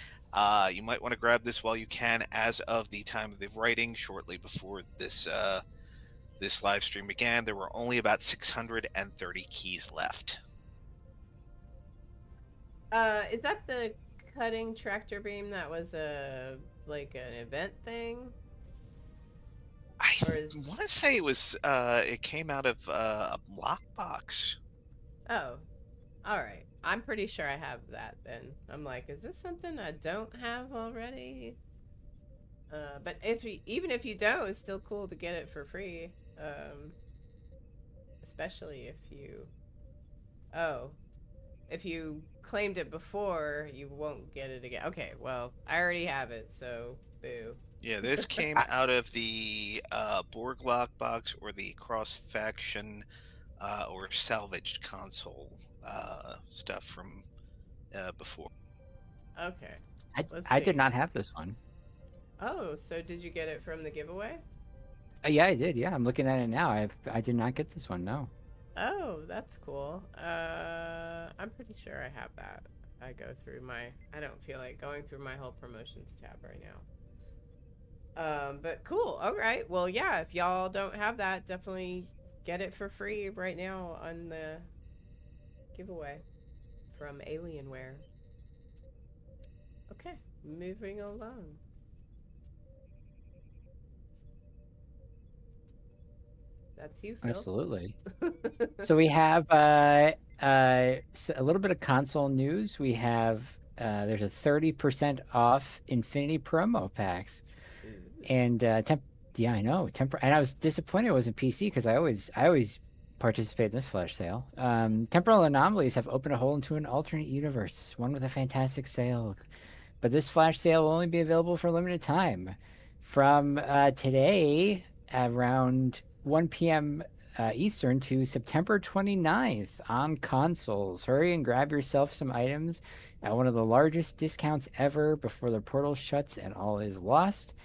You might want to grab this while you can. As of the time of the writing, shortly before this live stream began, there were only about 630 keys left. Is that the cutting tractor beam that was a like an event thing? I Or is want to say it came out of a lockbox. Oh, all right. I'm pretty sure I have that then. I'm like, is this something I don't have already? But even if you don't, it's still cool to get it for free. Especially if you oh, if you claimed it before, you won't get it again. Okay, well, I already have it, so boo. Yeah, this came out of the Borg lockbox or the cross-faction or salvaged console stuff from before. Okay. Let's I did see. not have this one. Oh, so did you get it from the giveaway? Yeah, I did. Yeah, I'm looking at it now. I did not get this one. No. Oh, that's cool. I'm pretty sure I have that. I don't feel like going through my whole promotions tab right now. But cool. All right. Well, yeah, if y'all don't have that, definitely get it for free right now on the giveaway from Alienware. Okay, moving along. That's you, Phil. Absolutely. So we have a little bit of console news. We have there's a 30% off Infinity promo packs, and yeah, I know. And I was disappointed it wasn't PC because I always participate in this flash sale. Temporal anomalies have opened a hole into an alternate universe, one with a fantastic sale, but this flash sale will only be available for a limited time from today around 1 p.m. Eastern to September 29th on consoles. Hurry and grab yourself some items at one of the largest discounts ever before the portal shuts and all is lost.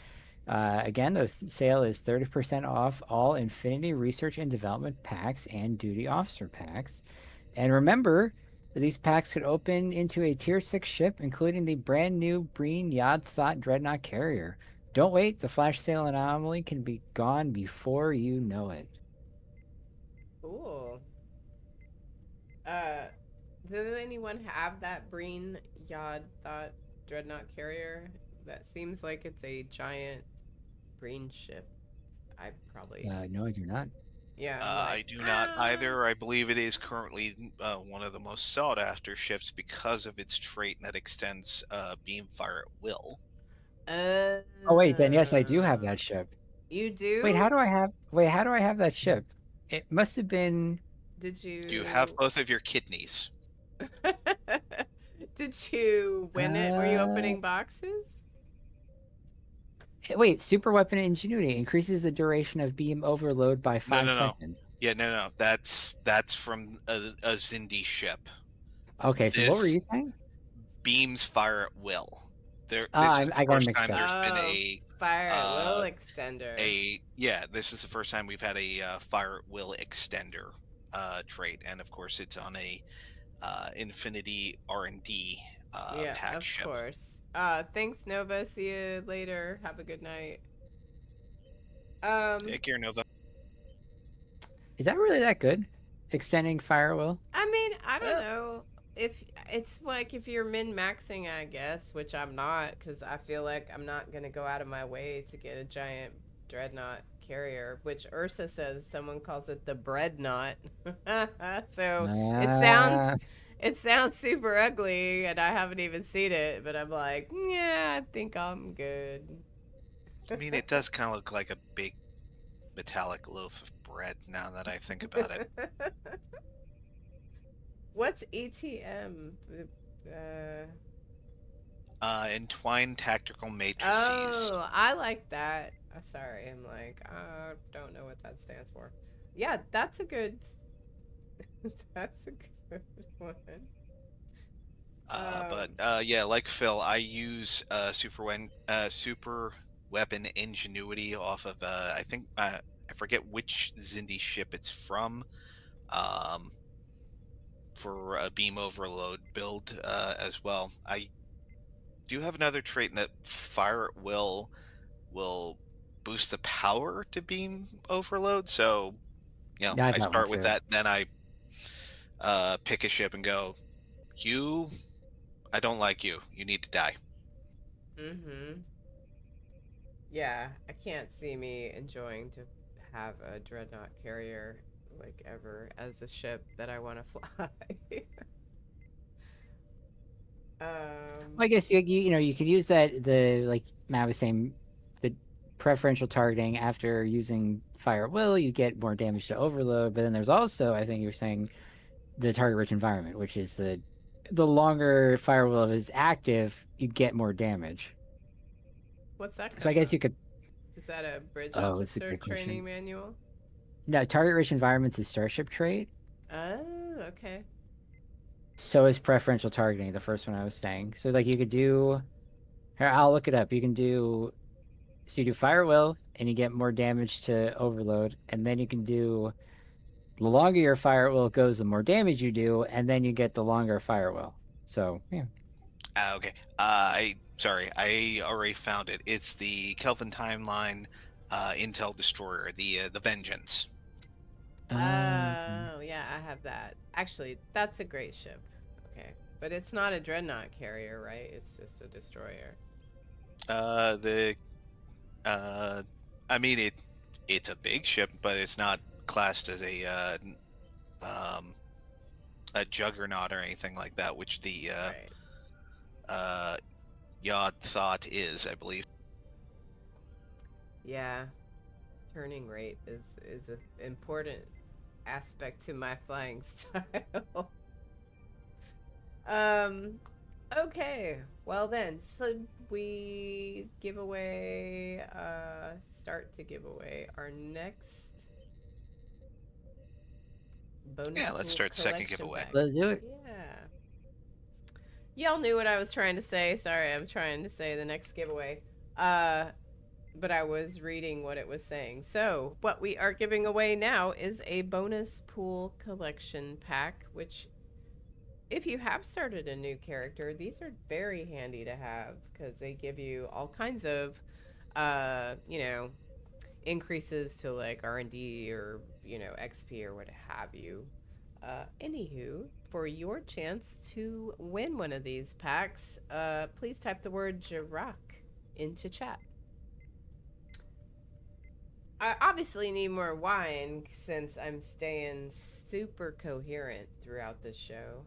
Again, the sale is 30% off all Infinity Research and Development packs and Duty Officer packs. And remember, these packs could open into a Tier 6 ship, including the brand new Breen Yod Thought Dreadnought Carrier. Don't wait, the flash sale anomaly can be gone before you know it. Cool. Does anyone have that Breen Yod Thought Dreadnought Carrier? That seems like it's a giant Breen ship. I probably. No, I do not. Yeah. I do not either. I believe it is currently one of the most sought after ships because of its trait that extends beam fire at will. Oh wait, then yes, I do have that ship. You do? Wait, how do I have that ship? It must have been. Did you? Do you have both of your kidneys? Did you win it? Were you opening boxes? Wait, super weapon ingenuity increases the duration of beam overload by 5 seconds. Yeah, no. That's from a Zindi ship. Okay, so what were you saying? Beams fire at will. This is I the got first mixed time up. there's been a fire at will extender. This is the first time we've had a fire at will extender trait, and of course it's on a Infinity R&D pack ship. Of course. Thanks, Nova. See you later. Have a good night. Take care, Nova. Is that really that good? Extending fire at will? I mean, I don't know. If it's like if you're min-maxing, I guess, which I'm not, because I feel like I'm not going to go out of my way to get a giant dreadnought carrier, which Ursa says someone calls it the breadnought. So it sounds super ugly, and I haven't even seen it, but I'm like, yeah, I think I'm good. I mean, it does kind of look like a big metallic loaf of bread now that I think about it. What's ETM? Entwined Tactical Matrices. Oh, I like that. Sorry, I'm like, I don't know what that stands for. Yeah, that's a good one. Yeah, like Phil, I use super weapon ingenuity off of I think I forget which Zindi ship it's from, um, for a beam overload build as well. I do have another trait in that fire at will boost the power to beam overload. So Yeah, I've I got one start with too. that, then I pick a ship and go, you, I don't like you. You need to die. Mm-hmm. Yeah, I can't see me enjoying to have a dreadnought carrier like ever as a ship that I want to fly. Well, I guess you can use that, the like Matt was saying, the preferential targeting after using fire at will, you get more damage to overload. But then there's also, I think you're saying, the target rich environment, which is the longer fire at will is active, you get more damage. What's that So I come guess you from? could. Is that a bridge Oh, it's a officer great training question. manual? No, target rich environments is starship trait. Oh, okay. So is preferential targeting, the first one I was saying. So like you could do. Here, I'll look it up. You can do. So you do fire at will, and you get more damage to overload, and then you can do. The longer your fire at will goes, the more damage you do, and then you get the longer fire at will. So yeah. Okay. I already found it. It's the Kelvin Timeline Intel Destroyer, the Vengeance. Okay. Oh, yeah, I have that. Actually, that's a great ship. Okay. But it's not a dreadnought carrier, right? It's just a destroyer. The I mean it's a big ship, but it's not classed as um a juggernaut or anything like that, which the Right. uh Yod thought is, I believe. Yeah. Turning rate is an important aspect to my flying style. um okay. Well then, so we give away start to give away our next bonus Yeah, let's pool start the second collection giveaway. pack. Let's do it. Yeah. Y'all knew what I was trying to say. Sorry, I'm trying to say the next giveaway. But I was reading what it was saying. So, what we are giving away now is a bonus pool collection pack, which, if you have started a new character, these are very handy to have because they give you all kinds of, you know, increases to like R&D or, XP or what have you. Anywho, for your chance to win one of these packs, please type the word Jirok into chat. I obviously need more wine since I'm staying super coherent throughout this show.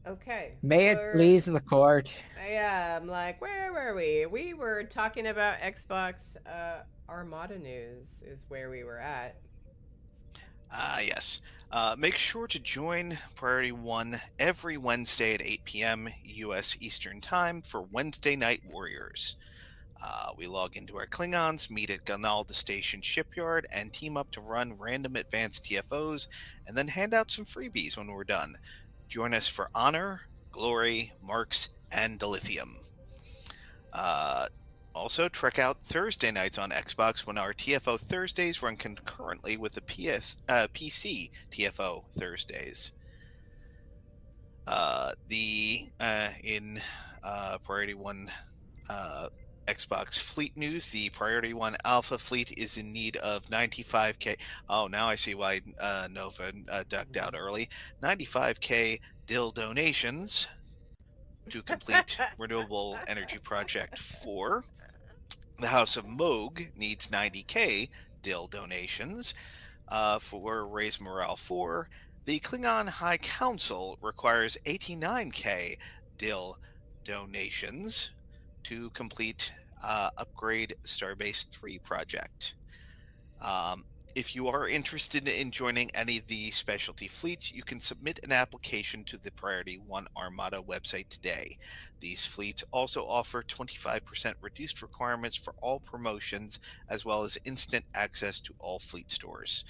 Okay. May it please the court. Yeah, I'm like, where were we? We were talking about Xbox Armada news is where we were at. Yes. Make sure to join Priority 1 every Wednesday at 8 p.m. U.S. Eastern Time for Wednesday Night Warriors. We log into our Klingons, meet at Ganalda Station Shipyard, and team up to run random advanced TFOs, and then hand out some freebies when we're done. Join us for honor, glory, marks, and dilithium. Also, check out Thursday nights on Xbox when our TFO Thursdays run concurrently with the PC TFO Thursdays. In Priority 1 Xbox fleet news, the Priority 1 Alpha fleet is in need of 95k. Oh, now I see why Nova ducked out early. 95k DIL donations to complete Renewable Energy Project 4. The House of Moog needs 90k DIL donations for Raise Morale 4. The Klingon High Council requires 89k DIL donations to complete Upgrade Starbase 3 project. If you are interested in joining any of the specialty fleets, you can submit an application to the Priority 1 Armada website today. These fleets also offer 25% reduced requirements for all promotions, as well as instant access to all fleet stores.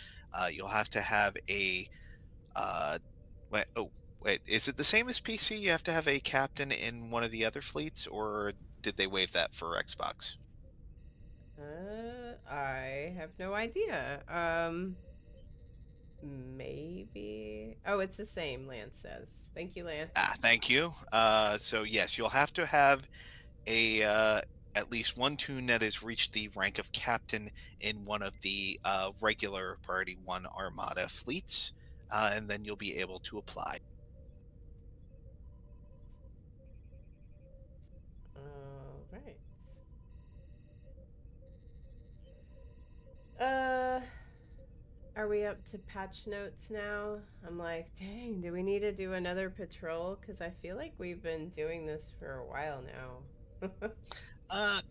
You'll have to have a Wait, is it the same as PC? You have to have a captain in one of the other fleets, or did they waive that for Xbox? I have no idea. Maybe. Oh, it's the same, Lance says. Thank you, Lance. Thank you. So yes, you'll have to have a at least one tune that has reached the rank of captain in one of the regular Priority 1 Armada fleets, and then you'll be able to apply. All right. Uh, are we up to patch notes now? I'm like, dang, do we need to do another patrol? Because I feel like we've been doing this for a while now. Uh,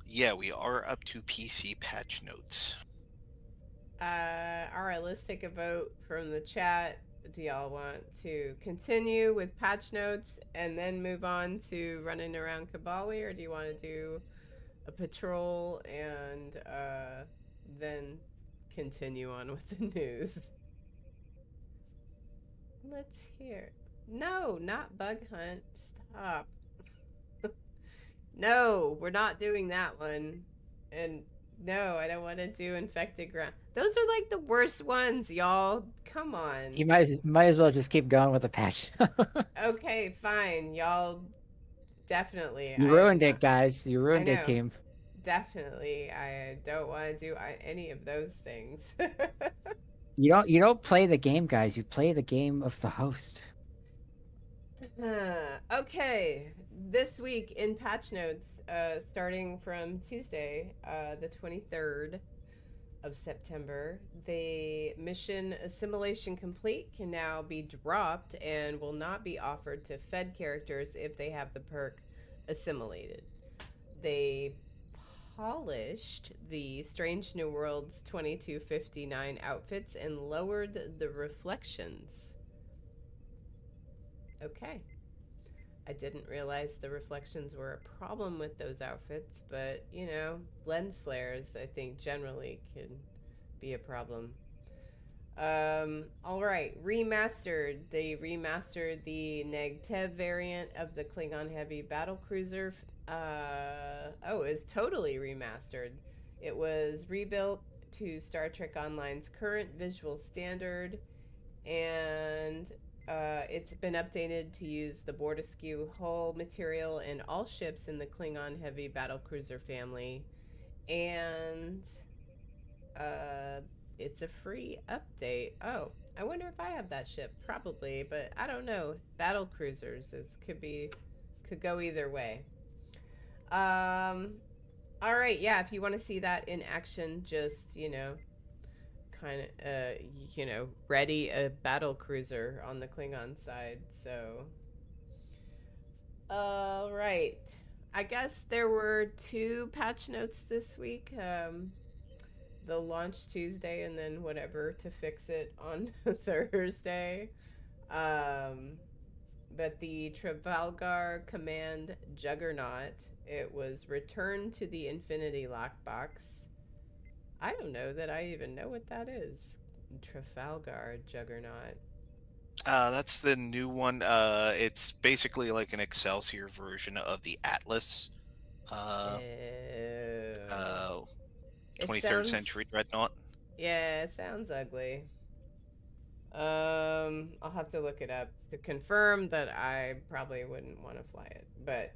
yeah, we are up to PC patch notes. All right, let's take a vote from the chat. Do y'all want to continue with patch notes and then move on to running around Kabali, or do you want to do a patrol and then continue on with the news? Let's hear. No, not bug hunt. Stop. No, we're not doing that one. And no, I don't want to do infected ground. Those are like the worst ones, y'all. Come on. You might as well just keep going with the patch. Okay, fine. Y'all definitely. You ruined it, guys. You ruined it, team. Definitely. I don't want to do any of those things. You don't play the game, guys. You play the game of the host. Okay, this week in patch notes, starting from Tuesday, the 23rd of September, the mission Assimilation Complete can now be dropped and will not be offered to Fed characters if they have the perk Assimilated. They polished the Strange New Worlds 2259 outfits and lowered the reflections. Okay. I didn't realize the reflections were a problem with those outfits, but, you know, lens flares, I think, generally can be a problem. All right, remastered. They remastered the Negtev variant of the Klingon Heavy Battlecruiser. It's totally remastered. It was rebuilt to Star Trek Online's current visual standard, and it's been updated to use the Bortescue hull material in all ships in the Klingon Heavy Battlecruiser family. And it's a free update. Oh, I wonder if I have that ship. Probably, but I don't know. Battlecruisers could go either way. All right, yeah, if you want to see that in action, just, kind of ready a battle cruiser on the Klingon side. So all right, I guess there were 2 patch notes this week, the launch Tuesday and then whatever to fix it on Thursday. But the Trafalgar Command Juggernaut, it was returned to the Infinity Lockbox. I don't know that I even know what that is. Trafalgar Juggernaut. That's the new one. It's basically like an Excelsior version of the Atlas. 23rd century dreadnought. Yeah, it sounds ugly. I'll have to look it up to confirm that I probably wouldn't want to fly it, but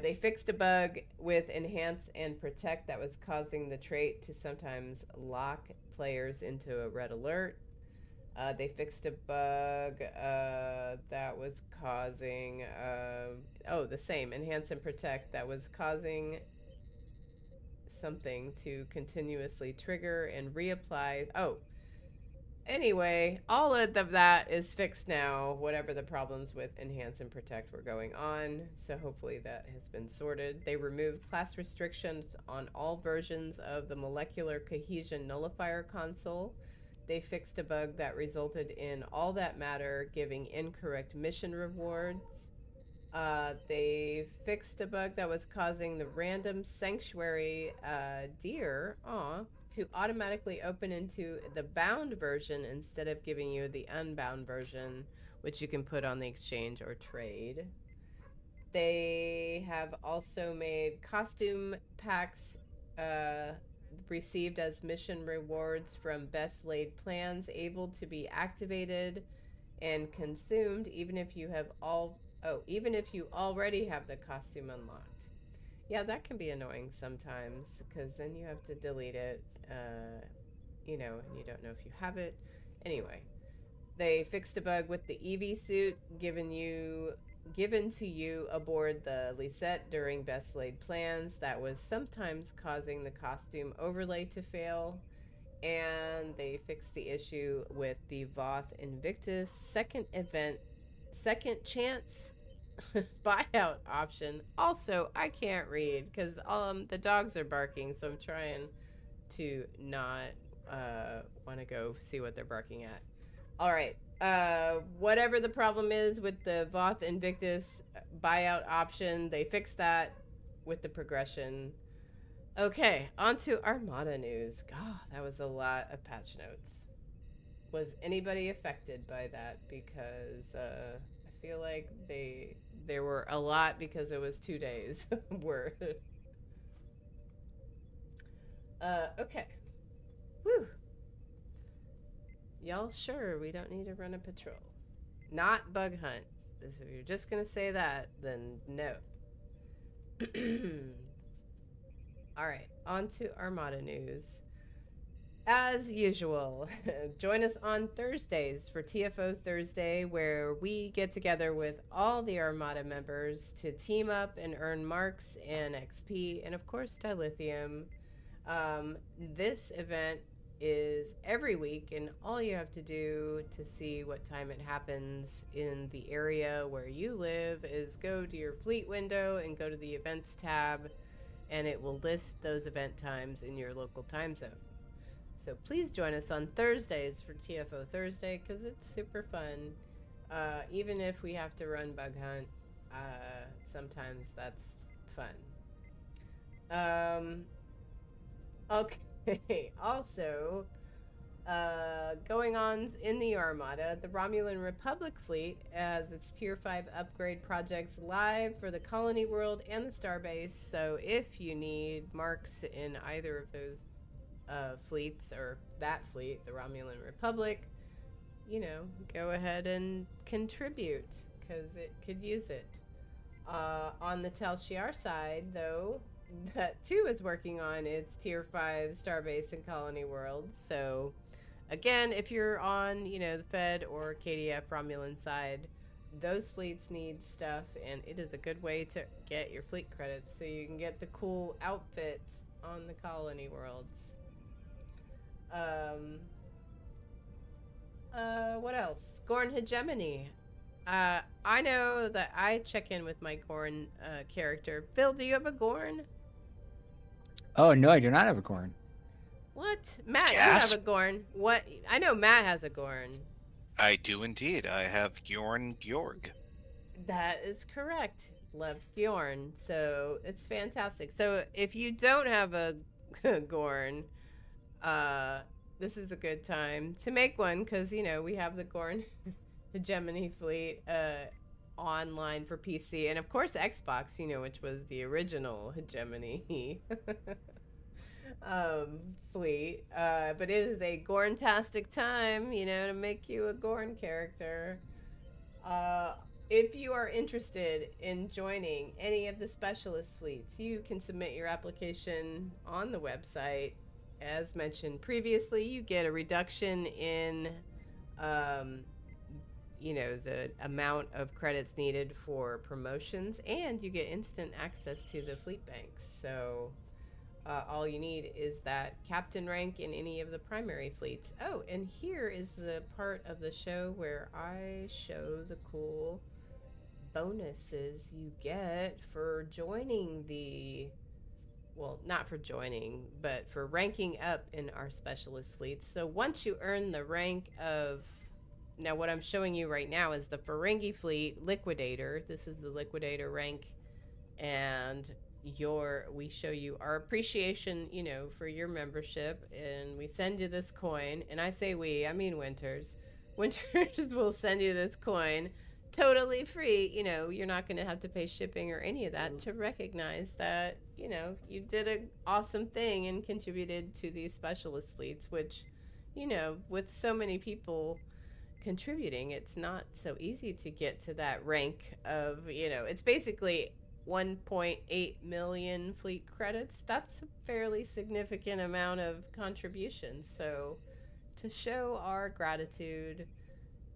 they fixed a bug with Enhance and Protect that was causing the trait to sometimes lock players into a red alert. They fixed a bug that was causing the same Enhance and Protect that was causing something to continuously trigger and reapply. Anyway, all of that is fixed now, whatever the problems with Enhance and Protect were going on. So hopefully that has been sorted. They removed class restrictions on all versions of the Molecular Cohesion Nullifier console. They fixed a bug that resulted in All That Matter giving incorrect mission rewards. They fixed a bug that was causing the random sanctuary deer to automatically open into the bound version instead of giving you the unbound version, which you can put on the exchange or trade. They have also made costume packs received as mission rewards from best laid plans able to be activated and consumed even if you already have the costume unlocked. Yeah, that can be annoying sometimes because then you have to delete it, and you don't know if you have it. Anyway, they fixed a bug with the EV suit given to you aboard the Lisette during best laid plans that was sometimes causing the costume overlay to fail. And they fixed the issue with the Voth Invictus second chance buyout option. Also, I can't read because the dogs are barking, so I'm trying to not want to go see what they're barking at. All right. Whatever the problem is with the Voth Invictus buyout option, they fixed that with the progression. Okay, on to Armada news. God, that was a lot of patch notes. Was anybody affected by that? Because I feel like there were a lot because it was 2 days worth. Okay. Whew. Y'all sure we don't need to run a patrol? Not bug hunt. If you're just gonna say that, then no. All right, on to Armada news. As usual, join us on Thursdays for TFO Thursday, where we get together with all the Armada members to team up and earn marks and XP, and of course, dilithium. This event is every week, and all you have to do to see what time it happens in the area where you live is go to your fleet window and go to the events tab, and it will list those event times in your local time zone. So please join us on Thursdays for TFO Thursday because it's super fun. Even if we have to run bug hunt, sometimes that's fun. Okay, also, going on in the Armada, the Romulan Republic fleet has its Tier 5 upgrade projects live for the Colony World and the Starbase, so if you need marks in either of those fleets, or that fleet, the Romulan Republic, go ahead and contribute, because it could use it. On the Tel Shiar side, though, that too is working on its Tier 5 Starbase and Colony World. So, again, if you're on, the Fed or KDF Romulan side, those fleets need stuff, and it is a good way to get your fleet credits so you can get the cool outfits on the Colony Worlds. What else? Gorn Hegemony. I know that I check in with my Gorn character. Bill, do you have a Gorn? Oh, no, I do not have a Gorn. What? Matt, you Yes. have a Gorn. What? I know Matt has a Gorn. I do indeed. I have Bjorn Georg. That is correct. Love Bjorn. So it's fantastic. So if you don't have a Gorn, this is a good time to make one because, we have the Gorn Hegemony fleet online for PC and, of course, Xbox, which was the original Hegemony fleet. But it is a Gorntastic time, to make you a Gorn character. If you are interested in joining any of the specialist fleets, you can submit your application on the website. As mentioned previously, you get a reduction in, the amount of credits needed for promotions, and you get instant access to the fleet banks. So all you need is that captain rank in any of the primary fleets. Oh, and here is the part of the show where I show the cool bonuses you get for joining not for joining, but for ranking up in our specialist fleets. So once you earn the rank of now what I'm showing you right now is the Ferengi fleet liquidator. This is the liquidator rank, and we show you our appreciation, for your membership, and we send you this coin. And I say we, I mean Winters. Winters will send you this coin totally free. You're not going to have to pay shipping or any of that, to recognize that, you did an awesome thing and contributed to these specialist fleets, which, with so many people contributing, it's not so easy to get to that rank of, it's basically 1.8 million fleet credits. That's a fairly significant amount of contributions. So to show our gratitude,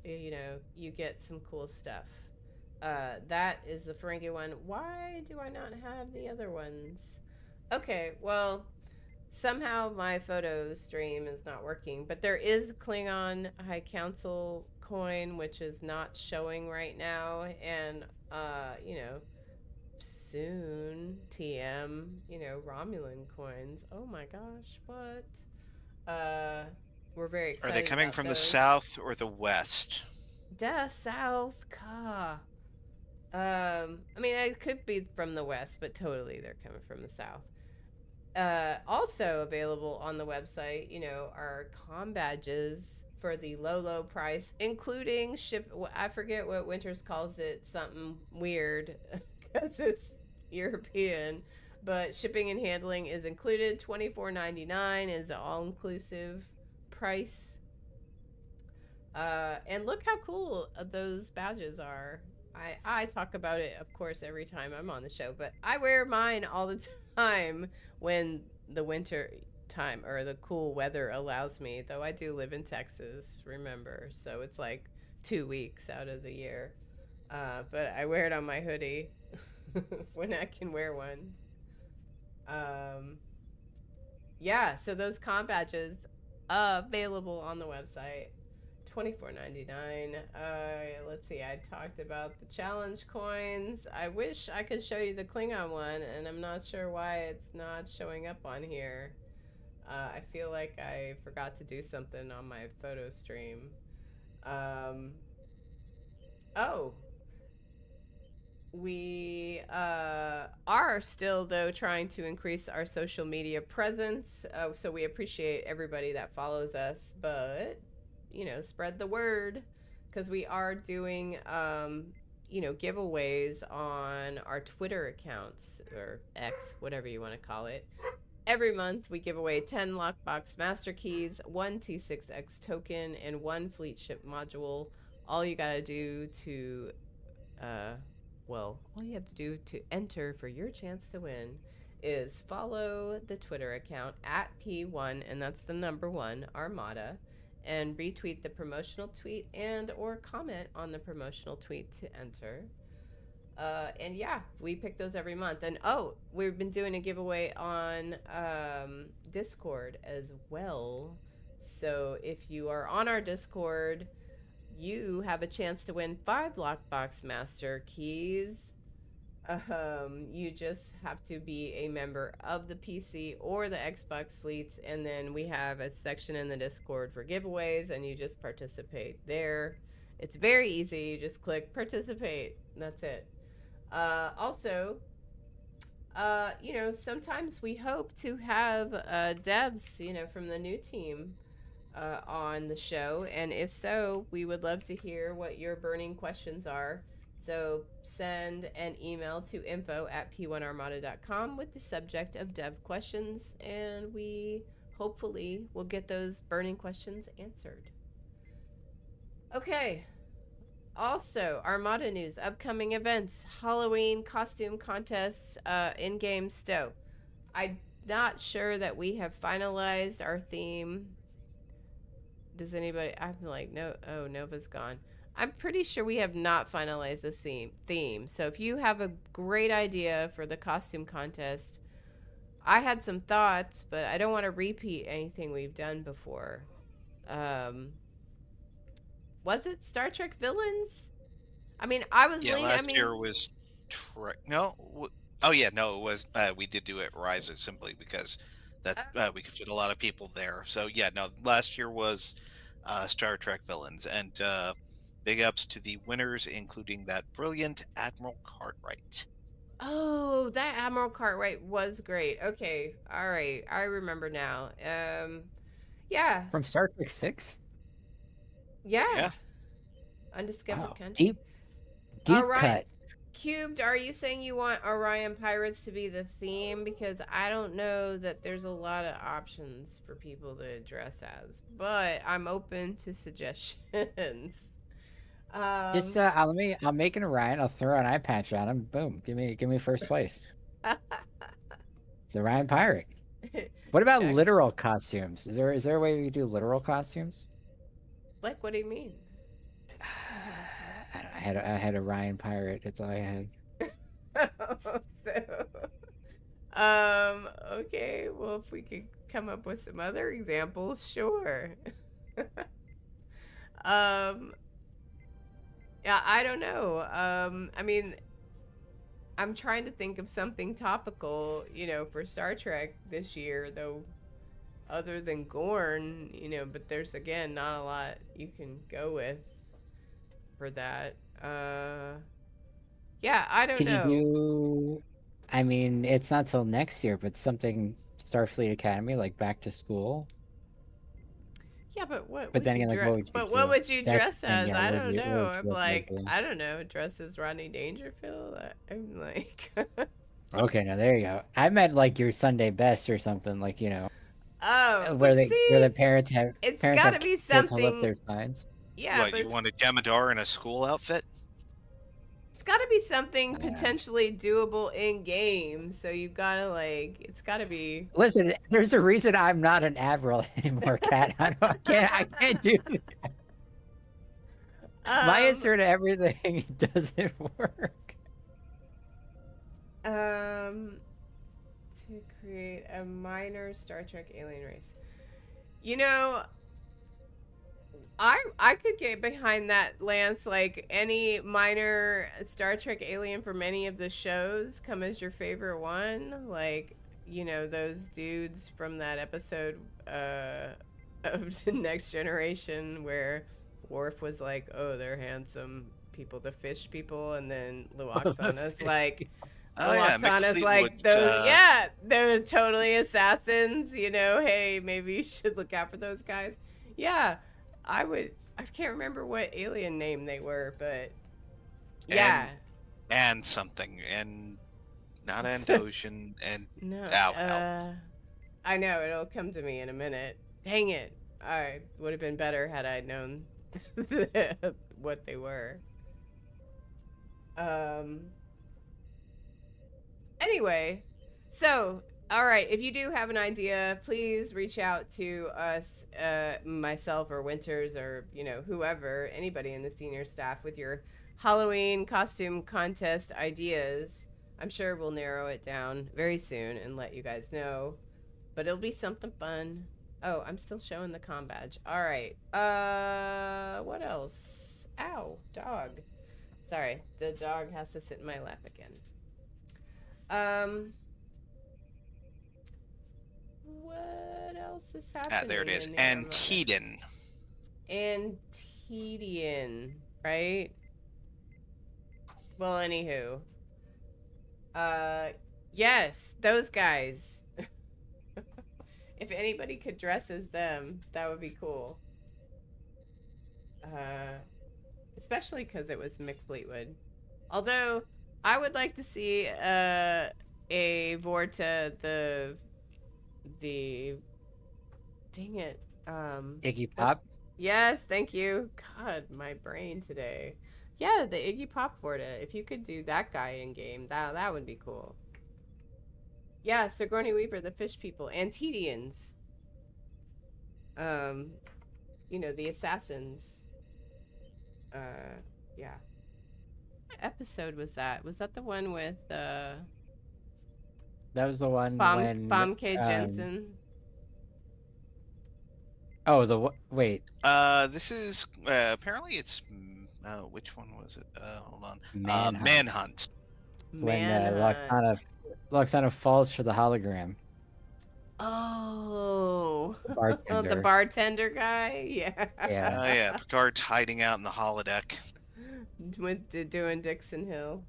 you get some cool stuff. That is the Ferengi one. Why do I not have the other ones? Okay, well, somehow my photo stream is not working, but there is Klingon High Council coin, which is not showing right now, and soon TM, Romulan coins. Oh my gosh, what? We're very excited. Are they coming about from the those. south or the west? Da South Ka. I mean, it could be from the west, but totally they're coming from the south. Also available on the website, are comm badges for the low price, including I forget what Winters calls it, something weird, because it's European, but shipping and handling is included. $24.99 is an all-inclusive price. And look how cool those badges are. I talk about it, of course, every time I'm on the show, but I wear mine all the time when the winter time or the cool weather allows me, though I do live in Texas, remember, so it's like 2 weeks out of the year. But I wear it on my hoodie when I can wear one. Yeah, so those comm badges available on the website. $24.99. Let's see, I talked about the challenge coins. I wish I could show you the Klingon one, and I'm not sure why it's not showing up on here. I feel like I forgot to do something on my photo stream. Oh, we are still, though, trying to increase our social media presence. So we appreciate everybody that follows us, but spread the word, because we are doing giveaways on our Twitter accounts, or X, whatever you want to call it. Every month we give away 10 lockbox master keys, 1 T6X token, and 1 fleet ship module. All you gotta do to all you have to do to enter for your chance to win is follow the Twitter account at P1, and that's the number 1 Armada, and retweet the promotional tweet and or comment on the promotional tweet to enter. And yeah, we pick those every month. And we've been doing a giveaway on Discord as well. So if you are on our Discord, you have a chance to win 5 lockbox master keys. You just have to be a member of the PC or the Xbox fleets, and then we have a section in the Discord for giveaways, and you just participate there. It's very easy. You just click participate, and that's it. Also, sometimes we hope to have devs, from the new team on the show, and if so, we would love to hear what your burning questions are. So send an email to info@p1armada.com with the subject of dev questions, and we hopefully will get those burning questions answered. Okay. Also, Armada news, upcoming events, Halloween costume contests, in-game stow. I'm not sure that we have finalized our theme. Does anybody, I'm like, no, Nova's gone. I'm pretty sure we have not finalized the theme. So if you have a great idea for the costume contest, I had some thoughts, but I don't want to repeat anything we've done before. Was it Star Trek villains? I mean, I was last year was it was. We did do it Rise simply because that we could fit a lot of people there. So yeah, no, last year was Star Trek villains. And big ups to the winners, including that brilliant Admiral Cartwright. Oh, that Admiral Cartwright was great. Okay, all right, I remember now. Yeah, From Star Trek 6? yeah, Yeah. Undiscovered Wow. Country. Deep Orion cut. Cubed, are you saying you want Orion Pirates to be the theme? Because I don't know that there's a lot of options for people to dress as, but I'm open to suggestions. Just I'll make an Orion. I'll throw an eye patch on him. Boom. Give me first place. It's Orion Pirate. What about Check. literal costumes? Is there a way we could do literal costumes? Like, what do you mean? I had Orion Pirate. That's all I had. Okay, well, if we could come up with some other examples, sure. Yeah, I don't know. I mean, I'm trying to think of something topical, for Star Trek this year, though, other than Gorn, but there's, again, not a lot you can go with for that. Yeah, I don't Could know. you do? I mean, it's not till next year, but something Starfleet Academy, like back to school. Yeah, but what? But would then you again, like, dre- what would you But do? what would you That's- dress and as? yeah, I what don't would you- know. what would I'm you dress like, as? I don't know. Dress as Rodney Dangerfield. I'm like, Okay, now there you go. I meant like your Sunday best or something, like oh, where but where the see, parents have it's parents got to have be kids hold up something. their signs. Yeah, What, but you want a Demodar in a school outfit? it's got to be something I know. potentially doable in game. So you've got to it's got to be. Listen, there's a reason I'm not an admiral anymore, Kat. I can't do that. My answer to everything doesn't work. To create a minor Star Trek alien race. I could get behind that, Lance. Like, any minor Star Trek alien from any of the shows come as your favorite one. Like, those dudes from that episode of the Next Generation where Worf was like, "Oh, they're handsome people, the fish people," and then Luoxana's like. Oh, yeah, Mick Luoxana's like, Fleetwood's, they're totally assassins. Hey, maybe you should look out for those guys. Yeah, I can't remember what alien name they were, but yeah. And something, and not Andosian, and No. hell. I know, it'll come to me in a minute. Dang it. I would have been better had I known what they were. Anyway, so, all right, if you do have an idea, please reach out to us, myself or Winters or, whoever, anybody in the senior staff with your Halloween costume contest ideas. I'm sure we'll narrow it down very soon and let you guys know, but it'll be something fun. Oh, I'm still showing the comm badge. All right. What else? Ow, dog. Sorry, the dog has to sit in my lap again. What else is happening? There it is. in the Armada? Antedian, right? Well, anywho. Yes, those guys. If anybody could dress as them, that would be cool. Especially because it was Mick Fleetwood. Although, I would like to see a Vorta, the dang it. Iggy Pop. Yes, thank you. God, my brain today. Yeah, the Iggy Pop Vorta. If you could do that guy in game, that would be cool. Yeah, Sigourney Weaver, the fish people, Antedians. The assassins. Yeah. What episode was that? Was that the one with That was the one when Famke Jensen? Oh, wait. This is apparently it's which one was it? Hold on. Manhunt. Manhunt. When Loxana falls for the hologram. Oh, The the bartender. bartender guy. Yeah. Yeah. Oh yeah, Picard's hiding out in the holodeck. Doing Dixon Hill.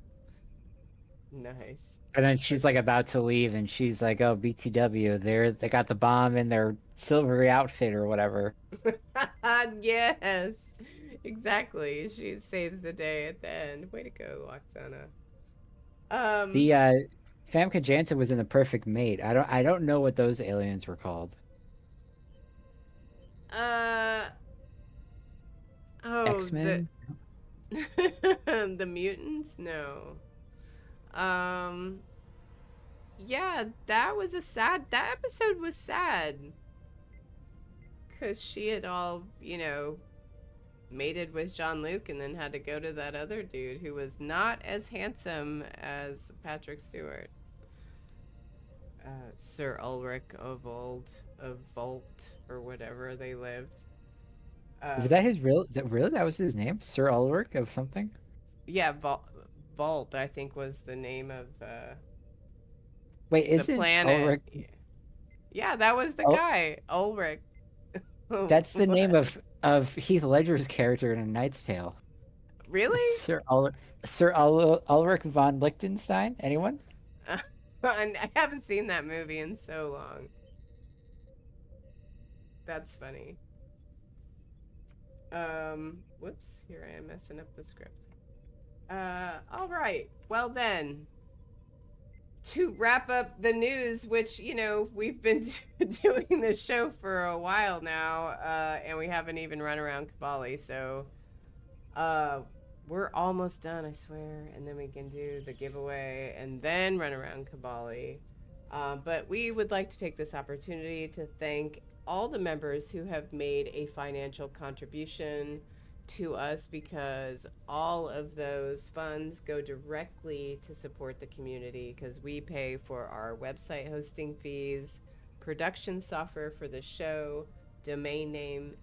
Nice. And then she's like Okay. about to leave, and she's like, "Oh, BTW, they got the bomb in their silvery outfit or whatever." Yes, exactly. She saves the day at the end. Way to go, Loxana. Um, The Famke Janssen was in The Perfect Mate. I don't know what those aliens were called. uh, oh, the X-Men? the mutants? No. Um, yeah, that episode was sad because she had all, mated with Jean-Luc and then had to go to that other dude who was not as handsome as Patrick Stewart. Sir Ulrich of Volt, or whatever they lived. Was that Um, his real? Really, that was his name, Sir Ulrich of something. yeah, Volt, I think, was the name of Wait, the isn't planet. Ulrich? Yeah, that was the Oh, guy, Ulrich. that's the name What? of Heath Ledger's character in A Knight's Tale. It's Really? Ulrich von Liechtenstein. Anyone? I haven't seen that movie in so long. That's funny. Whoops, here I am messing up the script. All right. Well then, to wrap up the news, which, we've been doing this show for a while now, and we haven't even run around Kabali, so we're almost done, I swear, and then we can do the giveaway and then run around Kabali. But we would like to take this opportunity to thank all the members who have made a financial contribution to us, because all of those funds go directly to support the community, because we pay for our website hosting fees, production software for the show, domain name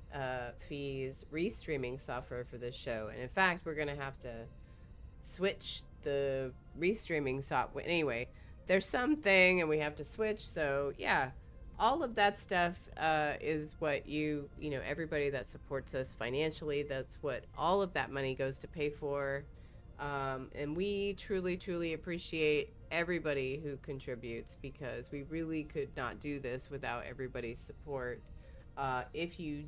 fees, restreaming software for the show. And in fact, we're going to have to switch the restreaming software. Anyway, there's something and we have to switch. So yeah, all of that stuff is what everybody that supports us financially, that's what all of that money goes to pay for. And we truly, truly appreciate everybody who contributes, because we really could not do this without everybody's support. If you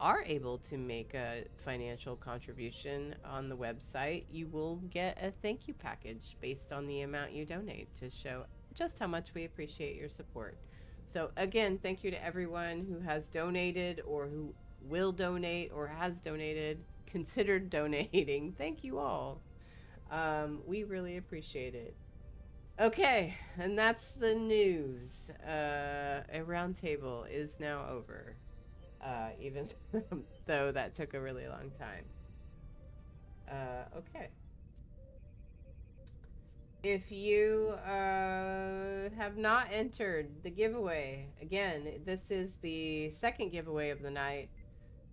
are able to make a financial contribution on the website, you will get a thank you package based on the amount you donate, to show just how much we appreciate your support. So again, thank you to everyone who has donated, or who will donate, or has donated, considered donating. Thank you all. We really appreciate it. Okay, and that's the news. A roundtable is now over, even though that took a really long time. Okay. If you have not entered the giveaway, again, this is the second giveaway of the night,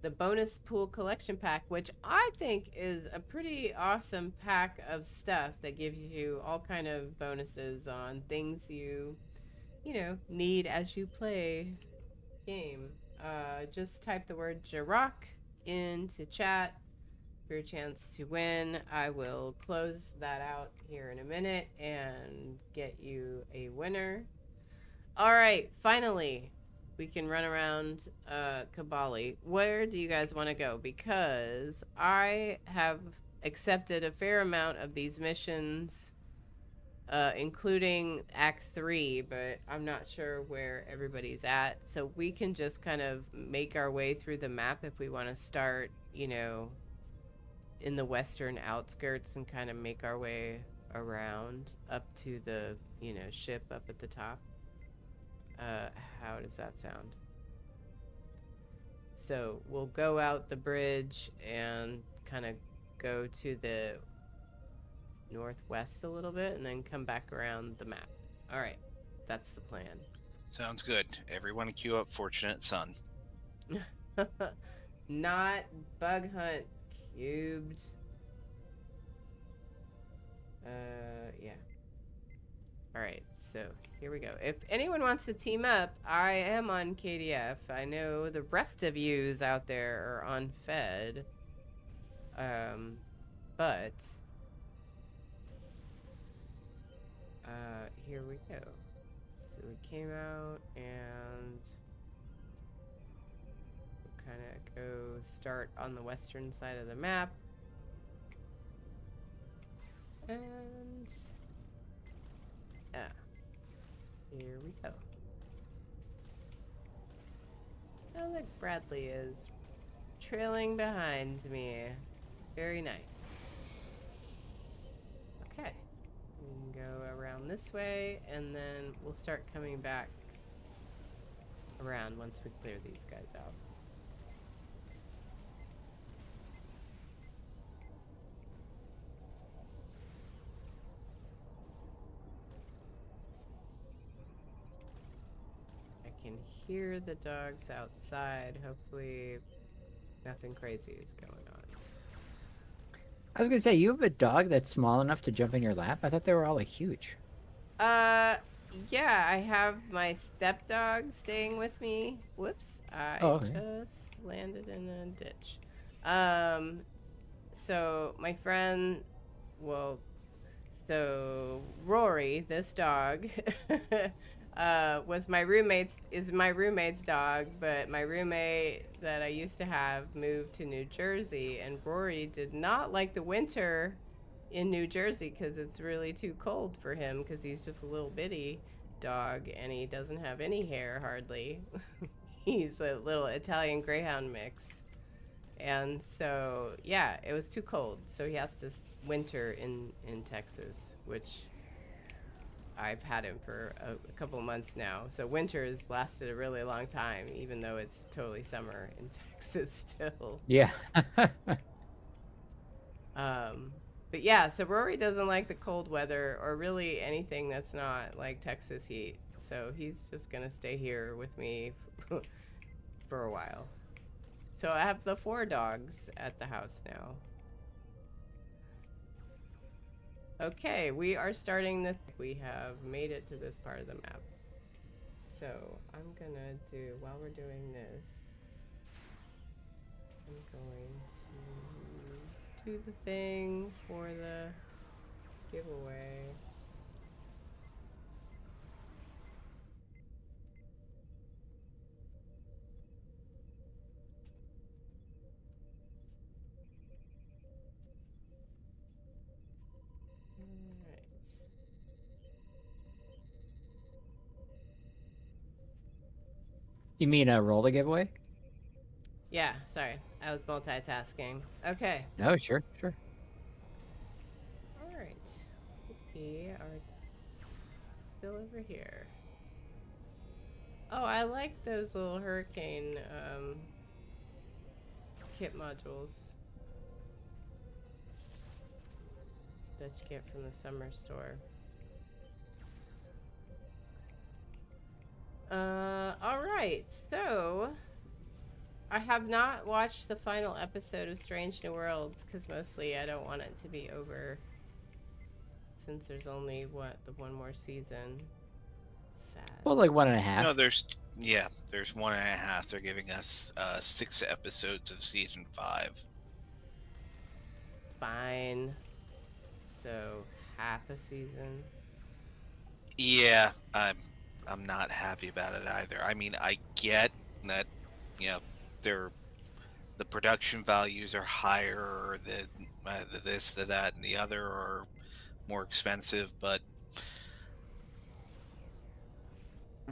the bonus pool collection pack, which I think is a pretty awesome pack of stuff that gives you all kind of bonuses on things you need as you play game. Just type the word Jirok into chat for your chance to win. I will close that out here in a minute and get you a winner. All right, finally, we can run around Kabali. Where do you guys want to go? Because I have accepted a fair amount of these missions, including Act 3, but I'm not sure where everybody's at. So we can just kind of make our way through the map if we want to start, in the western outskirts, and kind of make our way around up to the, ship up at the top. How does that sound? So we'll go out the bridge and kind of go to the northwest a little bit, and then come back around the map. All right, that's the plan. Sounds good. Everyone queue up Fortunate Son. Not Bug Hunt Cubed. Yeah. All right, so here we go. If anyone wants to team up, I am on KDF. I know the rest of yous out there are on Fed. But here we go. So we came out and we'll kind of go start on the western side of the map. And here we go. Oh, look, Bradley is trailing behind me. Very nice. Okay. We can go around this way, and then we'll start coming back around once we clear these guys out. I can hear the dogs outside. Hopefully nothing crazy is going on. I was gonna say, you have a dog that's small enough to jump in your lap? I thought they were all like huge. Yeah, I have my stepdog staying with me. Whoops, I just landed in a ditch. So my friend, so Rory, this dog, is my roommate's dog, but my roommate that I used to have moved to New Jersey, and Rory did not like the winter in New Jersey because it's really too cold for him because he's just a little bitty dog and he doesn't have any hair hardly. He's a little Italian Greyhound mix. And so, yeah, it was too cold. So he has to winter in Texas, which I've had him for a couple of months now. So winter has lasted a really long time, even though it's totally summer in Texas still. Yeah. But yeah, so Rory doesn't like the cold weather or really anything that's not like Texas heat. So he's just going to stay here with me for a while. So I have the 4 dogs at the house now. Okay, we are starting we have made it to this part of the map. So I'm going to do, while we're doing this, I'm going to do the thing for the giveaway. Alright. You mean a roll to giveaway? Yeah, sorry. I was multitasking. Okay. No, sure. Alright. We are still over here. Oh, I like those little hurricane kit modules that you get from the summer store. Alright, so I have not watched the final episode of Strange New Worlds because mostly I don't want it to be over since there's only, the one more season. Sad. Well, like 1.5. No, there's 1.5. They're giving us 6 episodes of season 5. Fine. So, half a season. Yeah, I'm not happy about it either. I mean, I get that, the production values are higher, or the this, the that, and the other are more expensive, but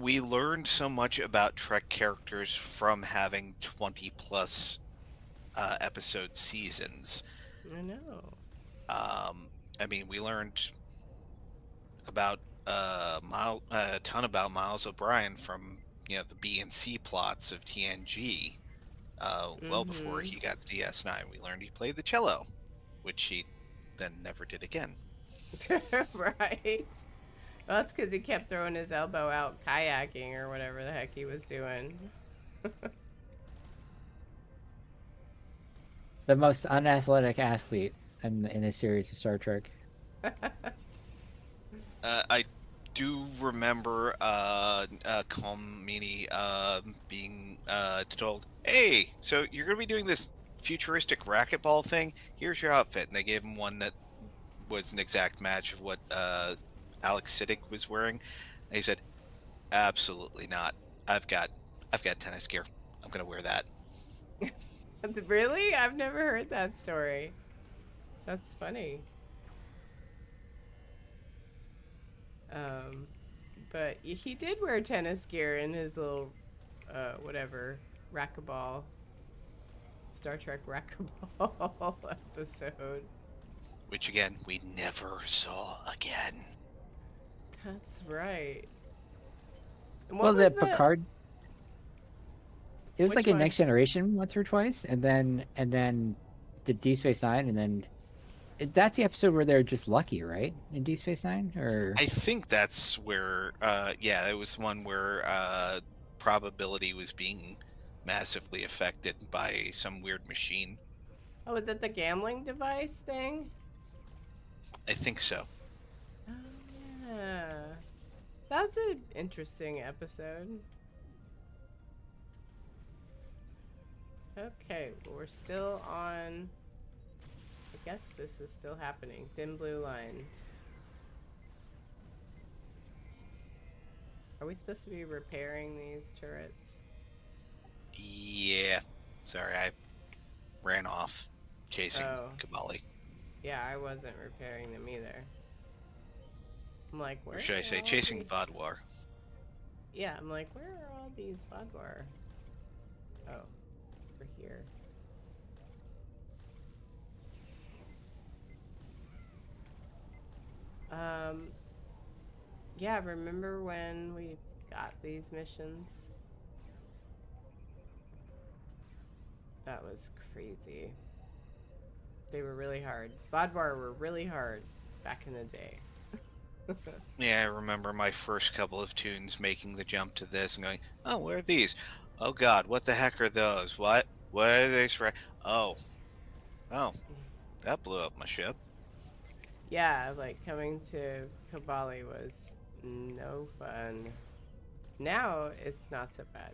we learned so much about Trek characters from having 20 plus episode seasons. I know. I mean, we learned about a ton about Miles O'Brien from the B and C plots of TNG. Well before he got the DS9, we learned he played the cello, which he then never did again. Right. Well, that's because he kept throwing his elbow out kayaking or whatever the heck he was doing. The most unathletic athlete in a series of Star Trek. I do remember Comini being told, "Hey, so you're going to be doing this futuristic racquetball thing? Here's your outfit." And they gave him one that was an exact match of what Alex Siddick was wearing. And he said, "Absolutely not. I've got I've got tennis gear. I'm going to wear that." Really? I've never heard that story. That's funny. Um, but he did wear tennis gear in his little, whatever, racquetball, Star Trek racquetball episode. Which again, we never saw again. That's right. And Well, what was the Picard. It was Which like a one? Next Generation once or twice, and then the Deep Space Nine, and then that's the episode where they're just lucky, right? In Deep Space Nine, or I think that's where, yeah, it was one where probability was being massively affected by some weird machine. Oh, was that the gambling device thing? I think so. Oh, yeah. That's an interesting episode. Okay, well, we're still on. I guess this is still happening. Thin blue line. Are we supposed to be repairing these turrets? Yeah. Sorry, I ran off chasing Oh. Kabali. Yeah, I wasn't repairing them either. I'm like, where Or should I are say all chasing these- Vodwar? Yeah, I'm like, where are all these Vodwar? Oh, over here. Yeah, remember when we got these missions? That was crazy. They were really hard. Vodwar were really hard back in the day. Yeah, I remember my first couple of tunes making the jump to this and going, "Oh, where are these? Oh God, what the heck are those? What? What are they for? Oh, that blew up my ship." Yeah, like coming to Kabali was no fun. Now it's not so bad.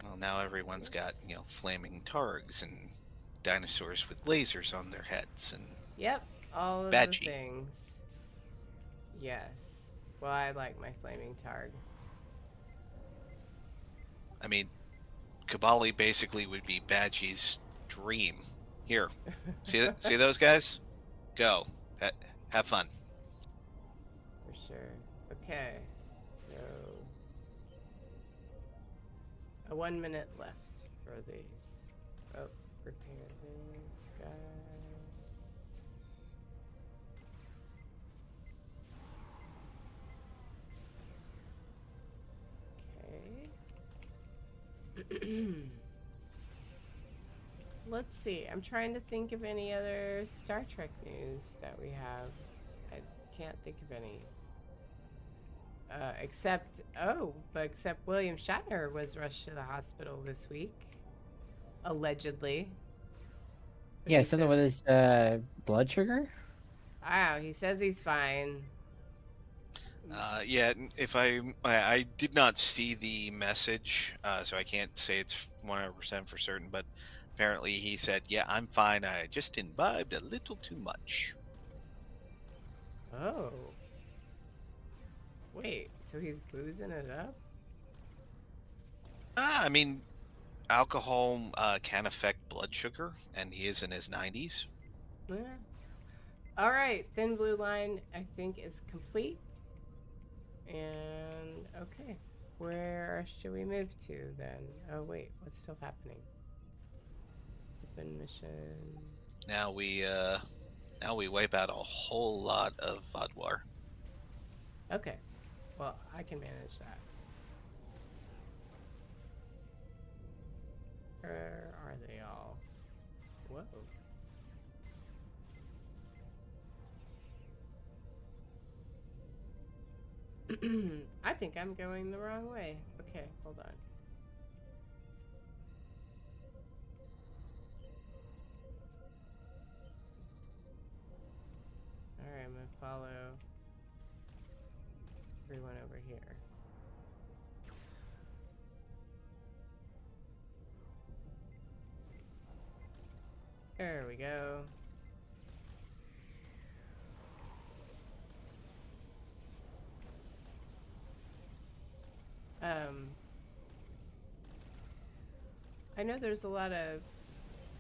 Well, now everyone's got, flaming targs and dinosaurs with lasers on their heads and Yep, all of Badgie. the things. Yes. Well, I like my flaming targ. I mean, Kabali basically would be Badgie's dream. Here, see those guys? Go, have fun. For sure. Okay, so 1 minute left for these. Oh, repair this guy. Okay. Let's see. I'm trying to think of any other Star Trek news that we have. I can't think of any. Except William Shatner was rushed to the hospital this week, allegedly. But yeah, he something said- with his blood sugar. Wow, he says he's fine. Yeah, if I did not see the message, so I can't say it's 100% for certain, but apparently he said, "Yeah, I'm fine. I just imbibed a little too much." Oh. Wait, so he's boozing it up? I mean, alcohol can affect blood sugar, and he is in his 90s. Yeah. All right, thin blue line I think is complete. And okay, where should we move to then? Oh wait, what's still happening? Open mission. Now we wipe out a whole lot of Vodwar. Okay, well I can manage that. Where are they all? Whoa. I think I'm going the wrong way. Okay, hold on. Alright, I'm gonna follow everyone over here. There we go. I know there's a lot of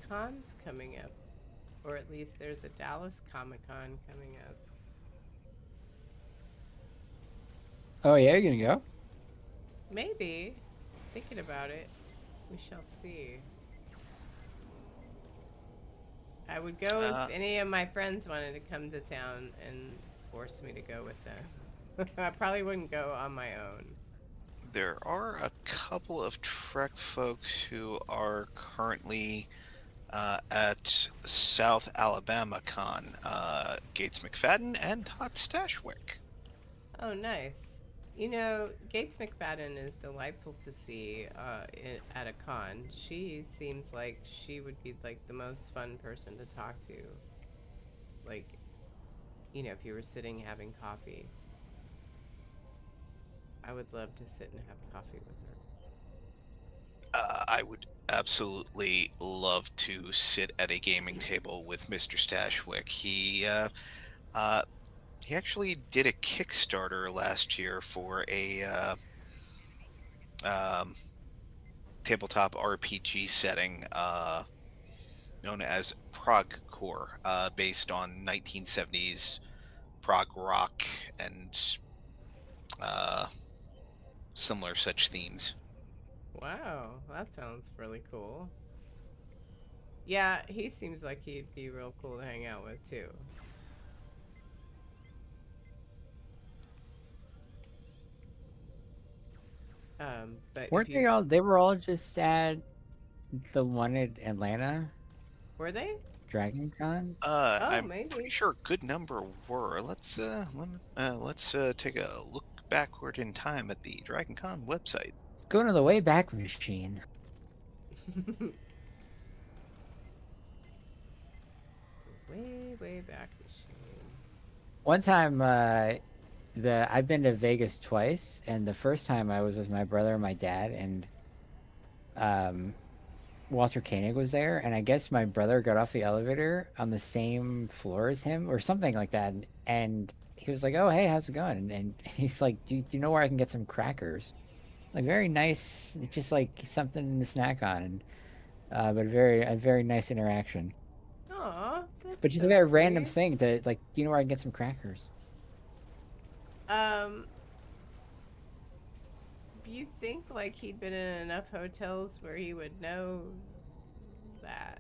cons coming up, or at least there's a Dallas Comic-Con coming up. Oh yeah, you're gonna go? Maybe. Thinking about it. We shall see. I would go if any of my friends wanted to come to town and force me to go with them. I probably wouldn't go on my own. There are a couple of Trek folks who are currently at South Alabama Con, Gates McFadden and Hot Stashwick. Oh, nice. You know, Gates McFadden is delightful to see at a con. She seems like she would be like the most fun person to talk to. Like, you know, if you were sitting having coffee. I would love to sit and have coffee with her. I would absolutely love to sit at a gaming table with Mr. Stashwick. He actually did a Kickstarter last year for a tabletop RPG setting known as Prog Core, based on 1970s prog rock and similar such themes. Wow, that sounds really cool. Yeah, he seems like he'd be real cool to hang out with too. But Weren't they all? They were all just at the one at Atlanta, were they? Dragon Con. I'm maybe. pretty sure a good number were. Let's take a look backward in time at the Dragon Con website. Let's go to the Wayback Machine. way back machine. One time, I've been to Vegas twice, and the first time I was with my brother and my dad, and Walter Koenig was there, and I guess my brother got off the elevator on the same floor as him or something like that, and he was like, "Oh, hey, how's it going?" And he's like, do you know where I can get some crackers? Like, very nice, just like something to snack on, and but a very nice interaction. Aw, that's But just so a very random sweet. thing to like, do you know where I can get some crackers? You think like he'd been in enough hotels where he would know that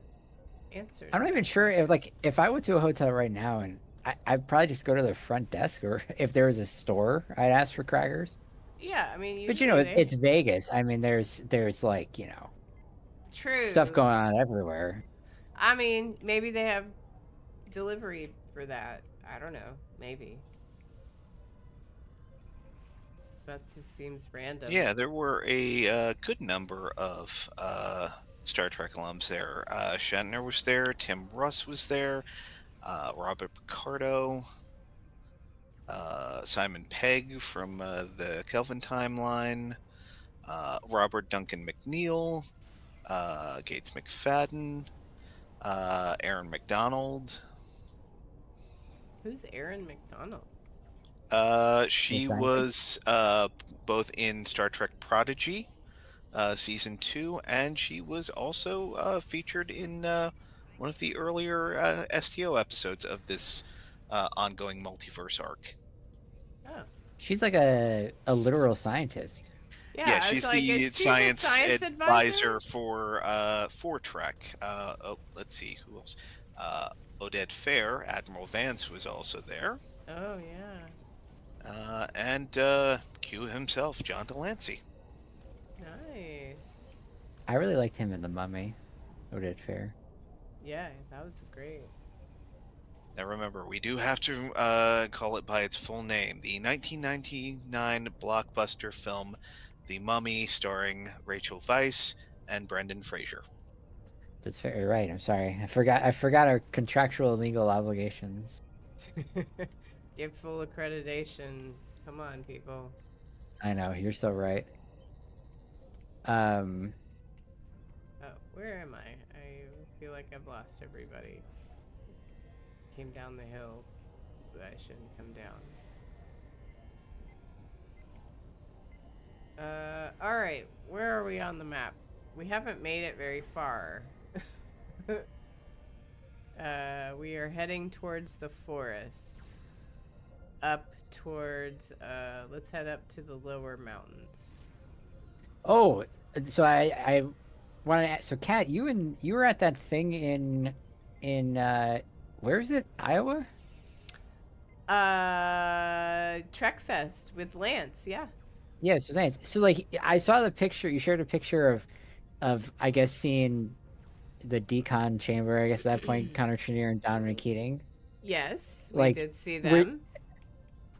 answer? I'm not even sure if I went to a hotel right now and I'd probably just go to the front desk, or if there was a store, I'd ask for crackers. Yeah, I mean, But you know, usually they it's Vegas. I mean, there's like, you know, true stuff going on everywhere. I mean, maybe they have delivery for that. I don't know. Maybe. That just seems random. Yeah, there were a good number of Star Trek alums there. Shatner was there, Tim Russ was there, Robert Picardo, Simon Pegg from the Kelvin timeline, Robert Duncan McNeil, Gates McFadden, Aaron McDonald. Who's Aaron McDonald? She Frank? was both in Star Trek Prodigy, season 2, and she was also featured in one of the earlier STO episodes of this ongoing multiverse arc. Oh. She's like a literal scientist. Yeah, I was she's like, the is she science advisor? advisor for Trek. Let's see who else. Odette Fair, Admiral Vance was also there. Oh yeah. And Q himself, John Delancey. Nice. I really liked him in The Mummy. Oded Fair. Yeah, that was great. Now remember, we do have to call it by its full name. The 1999 blockbuster film, The Mummy, starring Rachel Weisz and Brendan Fraser. That's very right. I'm sorry. I forgot our contractual legal obligations. Get full accreditation. Come on, people. I know, you're so right. Oh, where am I? I feel like I've lost everybody. Came down the hill, but I shouldn't come down. Alright, where are we on the map? We haven't made it very far. We are heading towards the forest. Up towards, let's head up to the lower mountains. Oh, so I want to ask, so Kat, you were at that thing in where is it? Iowa? Trek Fest with Lance, yeah. Yeah, so thanks. So like I saw the picture, you shared a picture of I guess seeing the decon chamber, I guess at that point, Connor Trenier and Dominic Keating. Yes, we Like, did see were- them.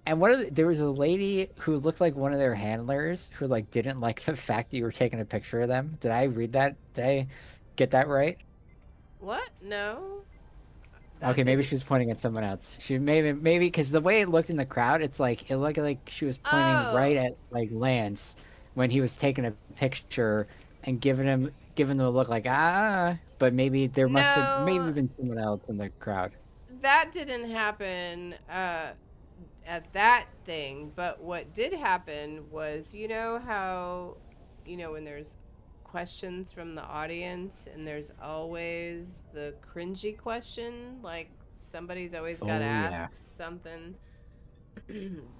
And there was a lady who looked like one of their handlers who like didn't like the fact that you were taking a picture of them. Did I read that? Did I get that right? What? No. Okay, maybe she was pointing at someone else. She maybe because the way it looked in the crowd, it looked like she was pointing right at like Lance when he was taking a picture and giving them a look like but maybe there must have maybe been someone else in the crowd. That didn't happen at that thing, but what did happen was, you know how, when there's questions from the audience and there's always the cringy question, like somebody's always got to ask something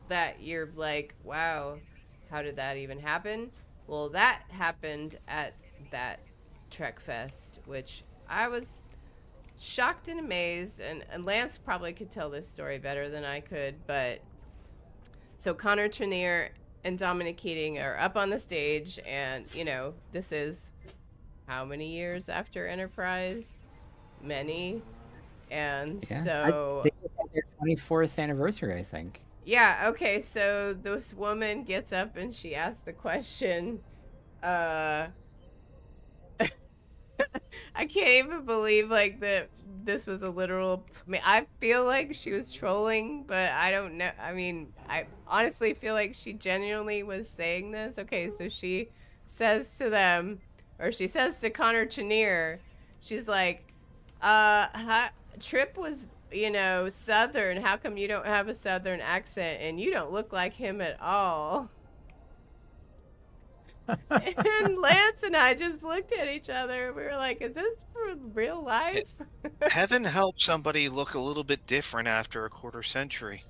that you're like, wow, how did that even happen? Well, that happened at that Trek Fest, which I was shocked and amazed, and Lance probably could tell this story better than I could, but so Connor Trenier and Dominic Keating are up on the stage, and this is how many years after Enterprise? Many. And so they had their 24th anniversary, I think. Yeah, okay, so this woman gets up and she asks the question, I can't even believe like that this was a literal. I mean, I feel like she was trolling, but I don't know. I mean, I honestly feel like she genuinely was saying this. Okay, so she says to them, or she says to Connor Trenier, she's like, Trip was, Southern. How come you don't have a Southern accent and you don't look like him at all? And Lance and I just looked at each other. We were like, is this for real life? Heaven help somebody look a little bit different after a quarter century.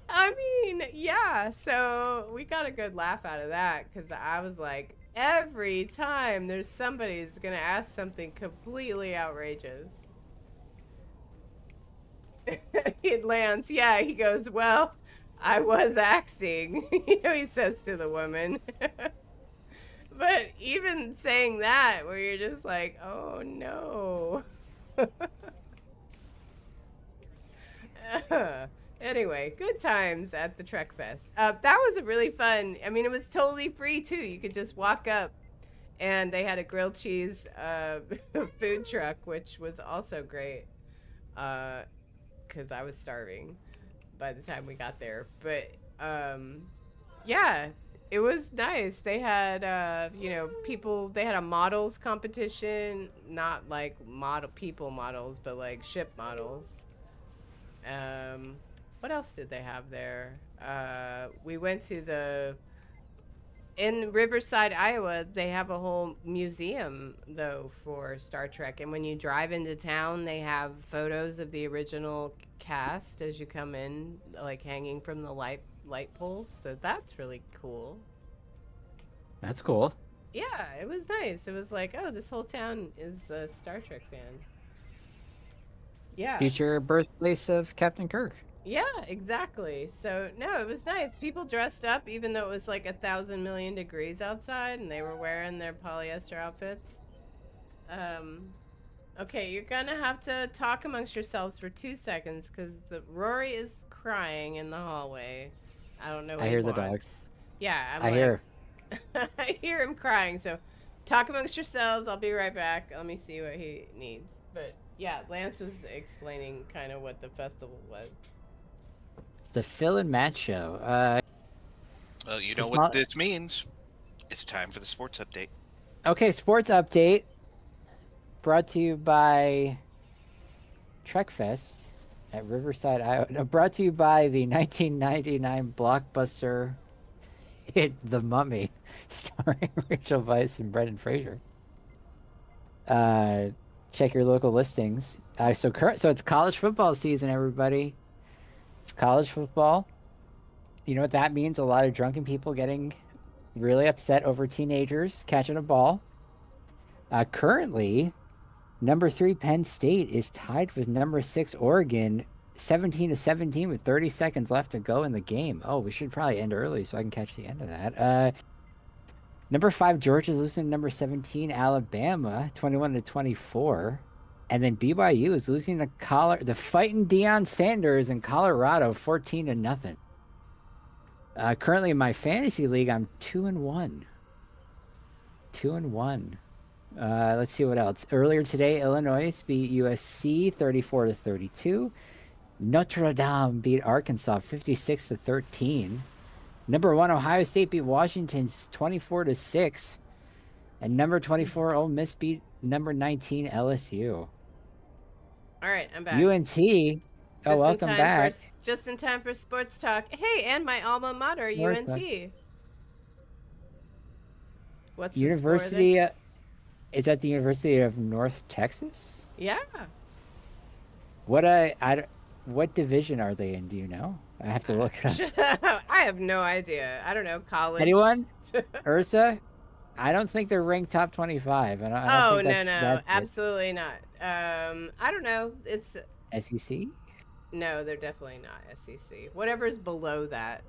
I mean, yeah. So we got a good laugh out of that because I was like, every time there's somebody who's going to ask something completely outrageous. Lance, yeah, he goes, well, I was acting. He says to the woman. But even saying that, where you're just like, oh no. Anyway, good times at the Trek Fest. That was a really fun. I mean, it was totally free too. You could just walk up, and they had a grilled cheese food truck, which was also great. Because I was starving by the time we got there. But yeah. It was nice. They had, people. They had a models competition, not like people models, but like ship models. What else did they have there? We went to in Riverside, Iowa. They have a whole museum though for Star Trek, and when you drive into town, they have photos of the original cast as you come in, like hanging from the light poles, so that's really cool. That's cool. Yeah, it was nice. It was like, oh, this whole town is a Star Trek fan. Yeah. Future birthplace of Captain Kirk. Yeah, exactly. So, no, it was nice. People dressed up, even though it was like 1,000 million degrees outside, and they were wearing their polyester outfits. Okay, you're gonna have to talk amongst yourselves for 2 seconds, because Rory is crying in the hallway. I don't know what I he hear the wants. dogs. Yeah, I hear. I hear him crying, so talk amongst yourselves. I'll be right back. Let me see what he needs. But yeah, Lance was explaining kind of what the festival was. the Phil and Matt show. Well, you It's a know small- what this means. It's time for the sports update. Okay, sports update brought to you by Trekfest at Riverside, Iowa. No, brought to you by the 1999 blockbuster hit The Mummy, starring Rachel Weisz and Brendan Fraser. Check your local listings. So it's college football season, everybody. It's college football. You know what that means? A lot of drunken people getting really upset over teenagers catching a ball. Currently, number 3 Penn State is tied with number 6 Oregon, 17-17 with 30 seconds left to go in the game. Oh, we should probably end early so I can catch the end of that. Number 5 Georgia's losing to number 17 Alabama, 21-24. And then BYU is losing to the fighting Deion Sanders in Colorado, 14-0. Currently in my fantasy league, I'm 2-1. 2-1. Let's see what else. Earlier today, Illinois beat USC 34-32. Notre Dame beat Arkansas 56-13. Number 1 Ohio State beat Washington 24-6. And number 24 Ole Miss beat number 19 LSU. All right, I'm back. UNT. Oh, welcome back. Just in time for sports talk. Hey, and my alma mater, UNT. What's University? the score Is that the University of North Texas? Yeah. What division are they in? Do you know? I have to look it up. I have no idea. I don't know. College. Anyone? Ursa? I don't think they're ranked top 25. Oh, no, absolutely not. I don't know. It's SEC? No, they're definitely not SEC. Whatever's below that.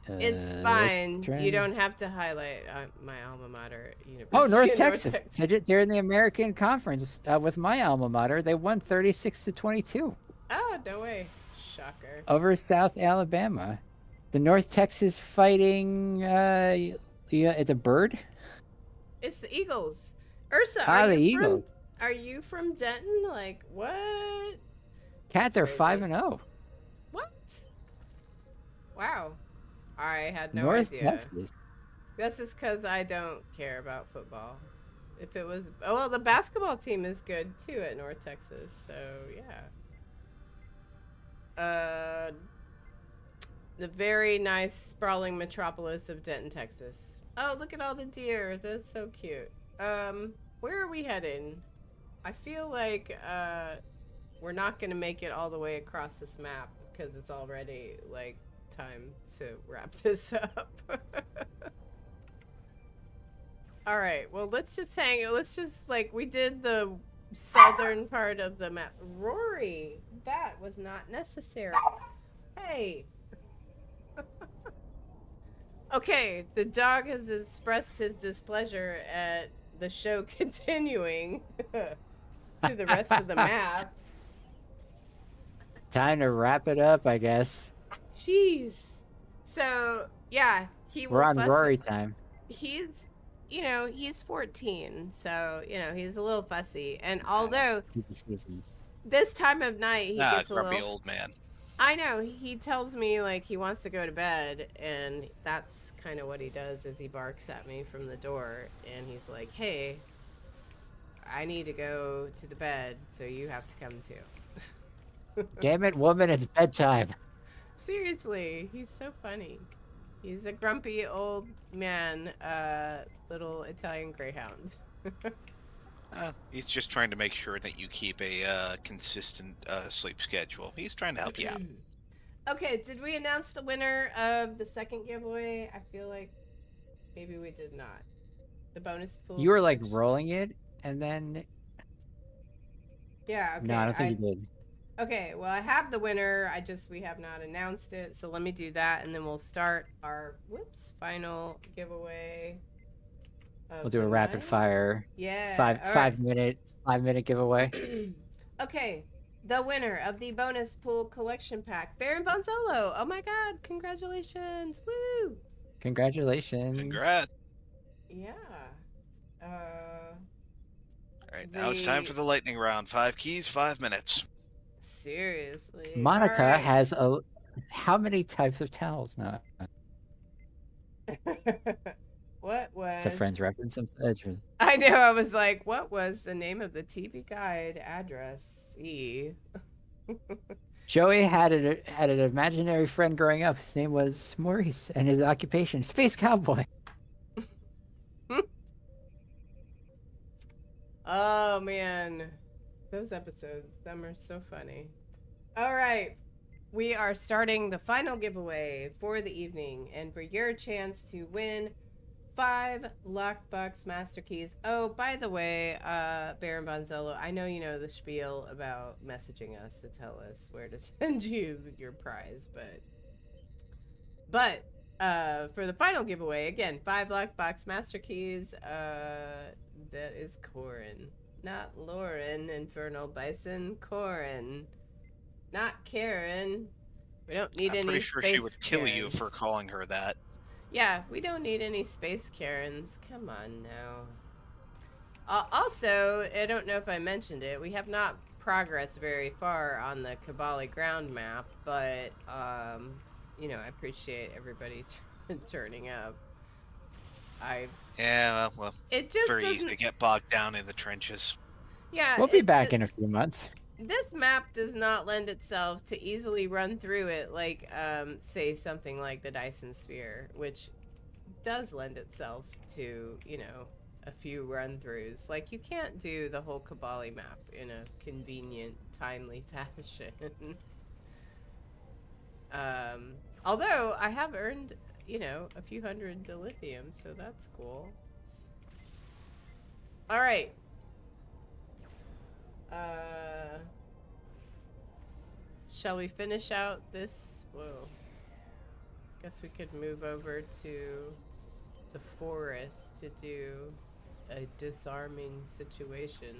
It's fine. You don't have to highlight my alma mater, University. Oh, North Texas. They're in the American Conference with my alma mater. They won 36-22. Oh, no way. Shocker. Over South Alabama. The North Texas Fighting, it's a bird? It's the Eagles. Ursa, Eagles. Are you from Denton? Like, what? Cats are 5-0. What? Wow. I had no North idea. Texas. This is because I don't care about football. If it was... Oh, well, the basketball team is good, too, at North Texas. So, yeah. The very nice, sprawling metropolis of Denton, Texas. Oh, look at all the deer. That's so cute. Where are we heading? I feel like we're not going to make it all the way across this map because it's already, like, time to wrap this up. All right, well, let's just we did the southern part of the map. Rory, that was not necessary. Hey. Okay, the dog has expressed his displeasure at the show continuing to the rest of the map. Time to wrap it up, I guess. Jeez. So, yeah, we're on Rory time. He's 14, so, he's a little fussy. And although this time of night, he gets a little... grumpy old man. I know. He tells me, like, he wants to go to bed, and that's kind of what he does is he barks at me from the door, and he's like, hey, I need to go to the bed, so you have to come too. Damn it, woman, it's bedtime. Seriously, he's so funny. He's a grumpy old man, little Italian greyhound. He's just trying to make sure that you keep a consistent sleep schedule. He's trying to help you out. Okay, did we announce the winner of the second giveaway? I feel like maybe we did not. The bonus pool. You were like rolling it, and then... Yeah, okay. No, I don't think you did. Okay, well, I have the winner. We have not announced it. So let me do that, and then we'll start our, final giveaway. We'll do a rapid fire. Yeah. Five minute giveaway. Okay. The winner of the bonus pool collection pack, Baron Bonzolo. Oh my God. Congratulations. Woo. Congratulations. Congrats. Yeah. All right, now it's time for the lightning round. 5 keys, 5 minutes. Seriously. Monica has How many types of towels? No, What was? it's a Friends reference. I know. I was like, what was the name of the TV guide address? Joey had an imaginary friend growing up. His name was Maurice, and his occupation, space cowboy. Oh man, those episodes, them are so funny. All right, we are starting the final giveaway for the evening, and for your chance to win 5 Lockbox Master Keys. Oh, by the way, Baron Bonzello, I know you know the spiel about messaging us to tell us where to send you your prize, but for the final giveaway, again, 5 Lockbox Master Keys, that is Corin. Not Lauren, Infernal Bison, Corin. Not Karen. We don't need any I'm pretty sure space she would kill you Karens. for calling her that. Yeah, we don't need any space Karens. Come on now. Also, I don't know if I mentioned it, we have not progressed very far on the Kabali ground map, but, you know, I appreciate everybody turning up. Yeah, well, It it's just very easy doesn't. to get bogged down in the trenches. Yeah, We'll be back in a few months. This map does not lend itself to easily run through it like, say, something like the Dyson Sphere, which does lend itself to, you know, a few run-throughs. Like, you can't do the whole Kabali map in a convenient, timely fashion. Although, I have earned, you know, a few hundred dilithium, so that's cool. Alright. Shall we finish out this? Whoa. Guess we could move over to the forest to do a disarming situation.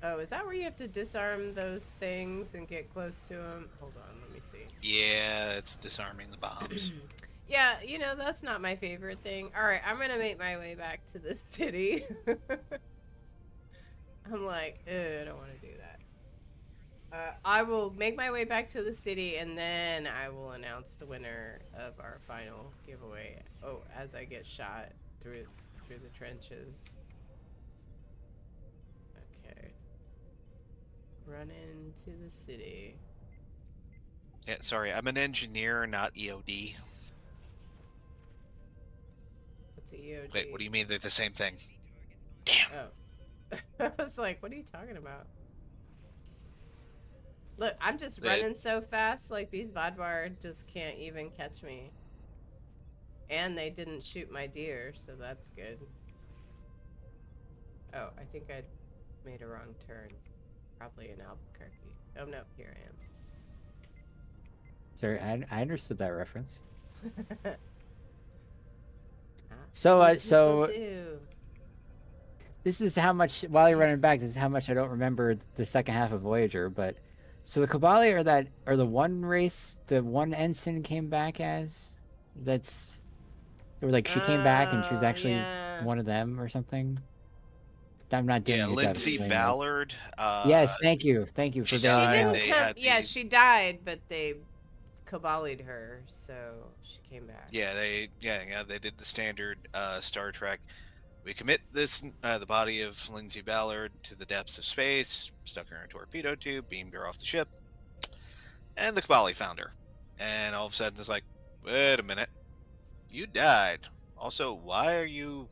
Oh, is that where you have to disarm those things and get close to them? Hold on, let me see. Yeah, it's disarming the bombs. Yeah, you know, that's not my favorite thing. Alright, I'm gonna make my way back to the city. I'm like, I don't want to do that. I will make my way back to the city, and then I will announce the winner of our final giveaway. Oh, as I get shot through the trenches. Okay. Run into the city. Yeah, sorry, I'm an engineer, not EOD. What's the EOD? Wait, what do you mean they're the same thing? Damn. Oh. I was like, what are you talking about? Look, I'm just running so fast, like these Vadvar just can't even catch me. And they didn't shoot my deer, so that's good. Oh, I think I made a wrong turn. Probably in Albuquerque. Oh no, here I am. Sorry, I understood that reference. Not So, many so people do. this is how much, while you're running back, this is how much I don't remember the second half of Voyager, but so the Kabali are the one race, the one ensign came back as? That's, they were like, she came back and she was actually yeah. one of them or something? I'm not doing Yeah, a good job Lindsay explaining it. Ballard. Yes, thank you for she She bailing died, me didn't out. they come. had Yeah, the- she died, but they Kabali'd her, so she came back. Yeah, they did the standard Star Trek. We commit this the body of Lindsay Ballard to the depths of space, stuck her in a torpedo tube, beamed her off the ship, and the Kabali found her. And all of a sudden it's like, wait a minute, you died. Also, why are you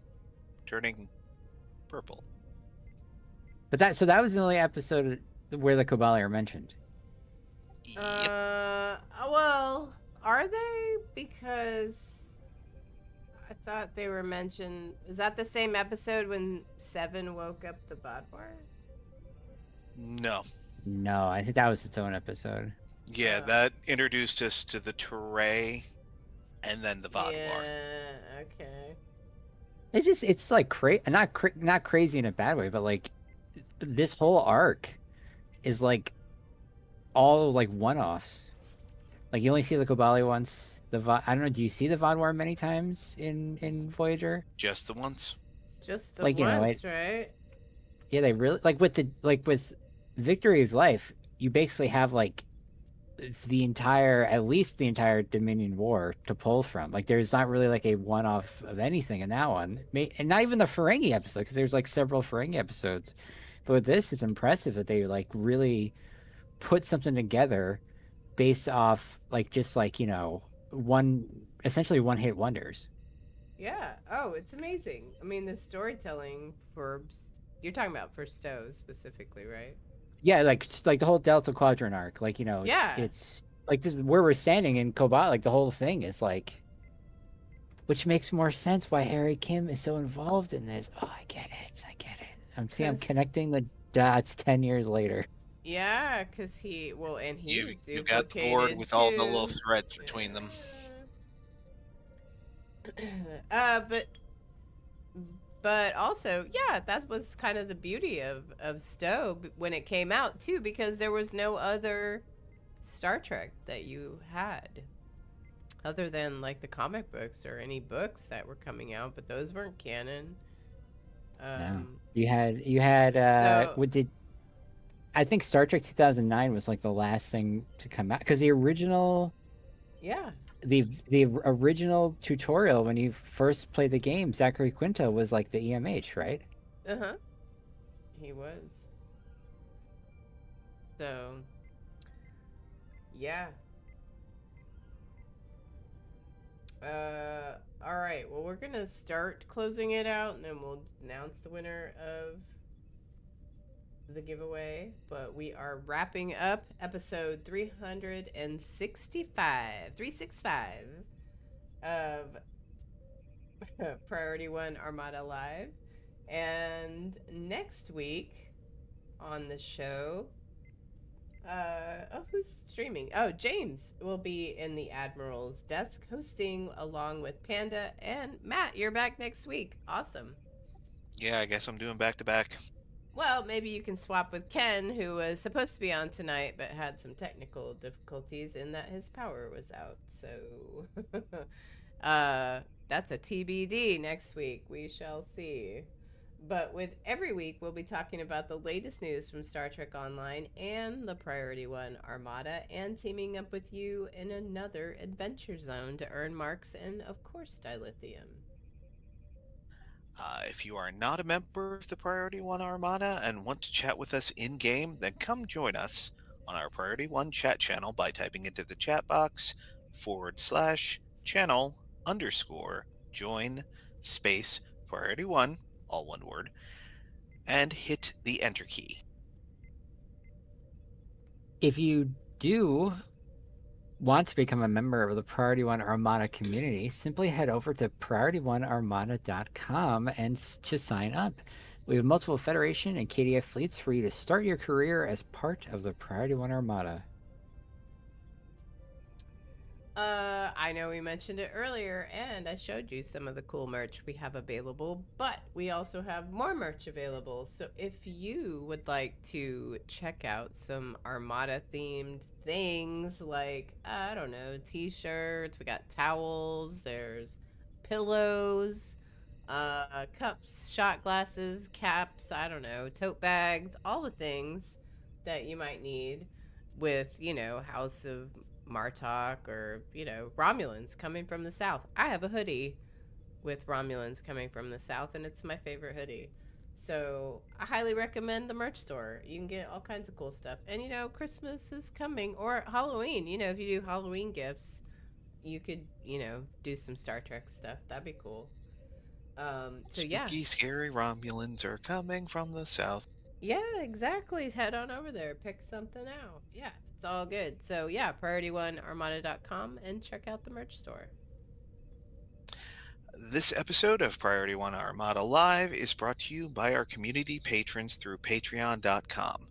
turning purple? But that was the only episode where the Kabali are mentioned. Yep. Well, are they? Because I thought they were mentioned. Is that the same episode when Seven woke up the Bodwar? No. No, I think that was its own episode. Yeah, that introduced us to the Teray and then the Vodwar. Yeah, okay. It's like not crazy in a bad way, but like this whole arc is like all like one-offs. Like you only see the Kabali once. I don't know. Do you see the Vodwar many times in Voyager? Just the once. Just the Like, you know, once, right? Yeah, they really like with Victory's life. you basically have like at least the entire Dominion War to pull from. Like, there's not really like a one-off of anything in that one, and not even the Ferengi episode, because there's like several Ferengi episodes. But with this, it's impressive that they like really put something together based off like just like essentially one hit wonders. Yeah. Oh, it's amazing. I mean, the storytelling for you're talking about for Stowe specifically, right? Yeah, like the whole Delta Quadrant arc, like Yeah. it's like this where we're standing in Cobalt, like the whole thing is like, which makes more sense why Harry Kim is so involved in this. Oh, I get it. I'm 'Cause connecting the dots 10 years later. yeah, because and he was You've got the board duplicated with all the little too. threads between them. But also, yeah, that was kind of the beauty of Stowe when it came out too, because there was no other Star Trek that you had other than like the comic books or any books that were coming out, but those weren't canon. No, you had So what did I think Star Trek 2009 was like the last thing to come out, because the original yeah, the original tutorial when you first played the game, Zachary Quinto was like the EMH, right? uh-huh, he was. So yeah. All right. Well, we're gonna start closing it out, and then we'll announce the winner of the giveaway. But we are wrapping up episode 365 of Priority One Armada Live, and next week on the show. Who's streaming? Oh, James will be in the Admiral's desk hosting along with Panda and Matt. You're back next week. Awesome. Yeah, I guess I'm doing back to back. Well, maybe you can swap with Ken, who was supposed to be on tonight but had some technical difficulties in that his power was out. So, that's a TBD next week. We shall see. But with every week, we'll be talking about the latest news from Star Trek Online and the Priority One Armada, and teaming up with you in another adventure zone to earn marks and, of course, dilithium. If you are not a member of the Priority One Armada and want to chat with us in game, then come join us on our Priority One chat channel by typing into the chat box /channel_join space Priority One, all one word, and hit the enter key. If you do want to become a member of the Priority One Armada community, simply head over to PriorityOneArmada.com and to sign up. We have multiple Federation and KDF fleets for you to start your career as part of the Priority One Armada. I know we mentioned it earlier, and I showed you some of the cool merch we have available, but we also have more merch available. So if you would like to check out some Armada themed things like, I don't know, t-shirts, we got towels, there's pillows, cups, shot glasses, caps, I don't know, tote bags, all the things that you might need with, House of Martok or, Romulans coming from the south. I have a hoodie with Romulans coming from the south, and it's my favorite hoodie. So I highly recommend the merch store. You can get all kinds of cool stuff. And, Christmas is coming, or Halloween. If you do Halloween gifts, you could, do some Star Trek stuff. That'd be cool. Spooky, scary Romulans are coming from the south. Yeah, exactly. Head on over there. Pick something out. Yeah, it's all good. So, yeah, PriorityOneArmada.com and check out the merch store. This episode of Priority One Armada Live is brought to you by our community patrons through Patreon.com.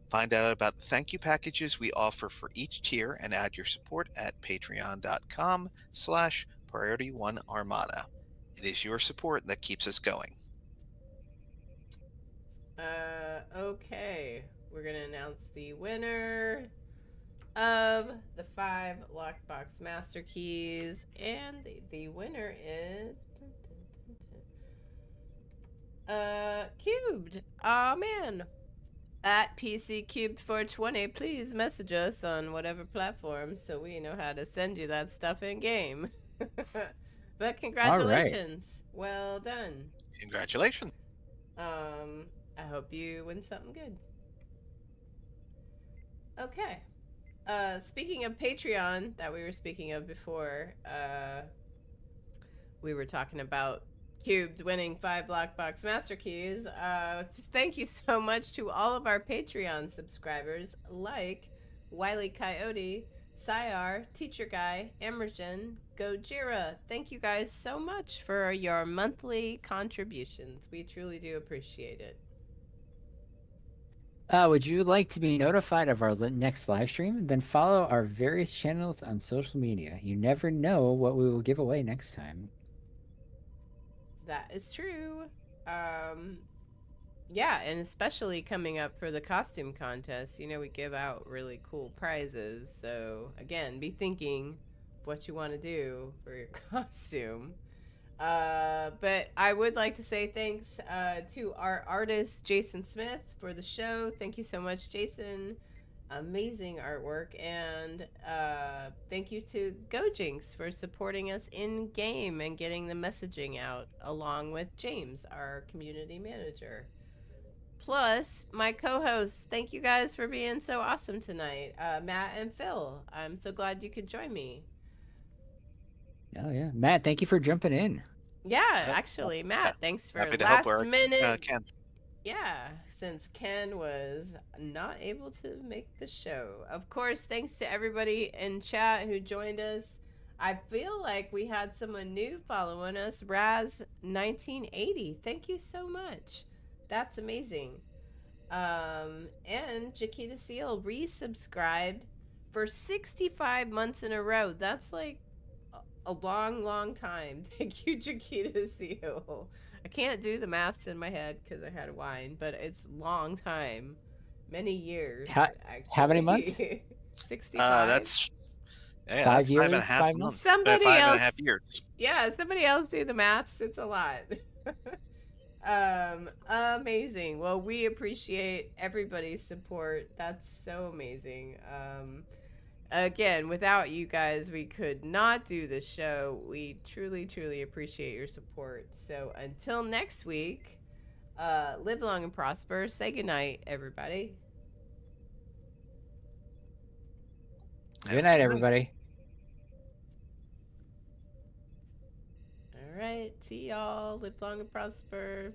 Find out about the thank you packages we offer for each tier and add your support at Patreon.com/PriorityOneArmada. It is your support that keeps us going. Okay. We're going to announce the winner of the 5 Lockbox Master Keys. And the winner is... Cubed. Aw, man. at PC Cubed 420. Please message us on whatever platform so we know how to send you that stuff in game. But congratulations. Well done. Congratulations. I hope you win something good. Okay. Speaking of Patreon that we were speaking of before, we were talking about Cubed winning 5 Lockbox Master Keys. Thank you so much to all of our Patreon subscribers like Wiley Coyote, Syar, Teacher Guy, Emergen, Gojira. Thank you guys so much for your monthly contributions. We truly do appreciate it. Would you like to be notified of our next live stream? Then follow our various channels on social media. You never know what we will give away next time. That is true. Yeah, and especially coming up for the costume contest, you know, we give out really cool prizes. So, again, be thinking what you want to do for your costume. But I would like to say thanks to our artist, Jason Smith, for the show. Thank you so much, Jason. Amazing artwork. And thank you to GoJinx for supporting us in game and getting the messaging out, along with James, our community manager. Plus, my co-hosts, thank you guys for being so awesome tonight. Matt and Phil, I'm so glad you could join me. Oh, yeah. Matt, thank you for jumping in. Yeah, actually, Matt, thanks for Happy to help last where minute. Ken. Yeah, since Ken was not able to make the show. Of course, thanks to everybody in chat who joined us. I feel like we had someone new following us, Raz1980. Thank you so much. That's amazing. And Jaquita Seal resubscribed for 65 months in a row. That's like a long, long time. Thank you, Jaquita Seal. I can't do the maths in my head because I had wine, but it's long time. Many years, actually. How many months? 65? That's 5 that's years, 5.5 5 months? months. Somebody 5.5 else- years. Yeah, somebody else do the maths. It's a lot. Amazing. Well, we appreciate everybody's support. That's so amazing. Again, without you guys, we could not do the show. We truly, truly appreciate your support. So until next week, live long and prosper. Say goodnight, everybody. Good night, everybody. All right. See y'all. Live long and prosper.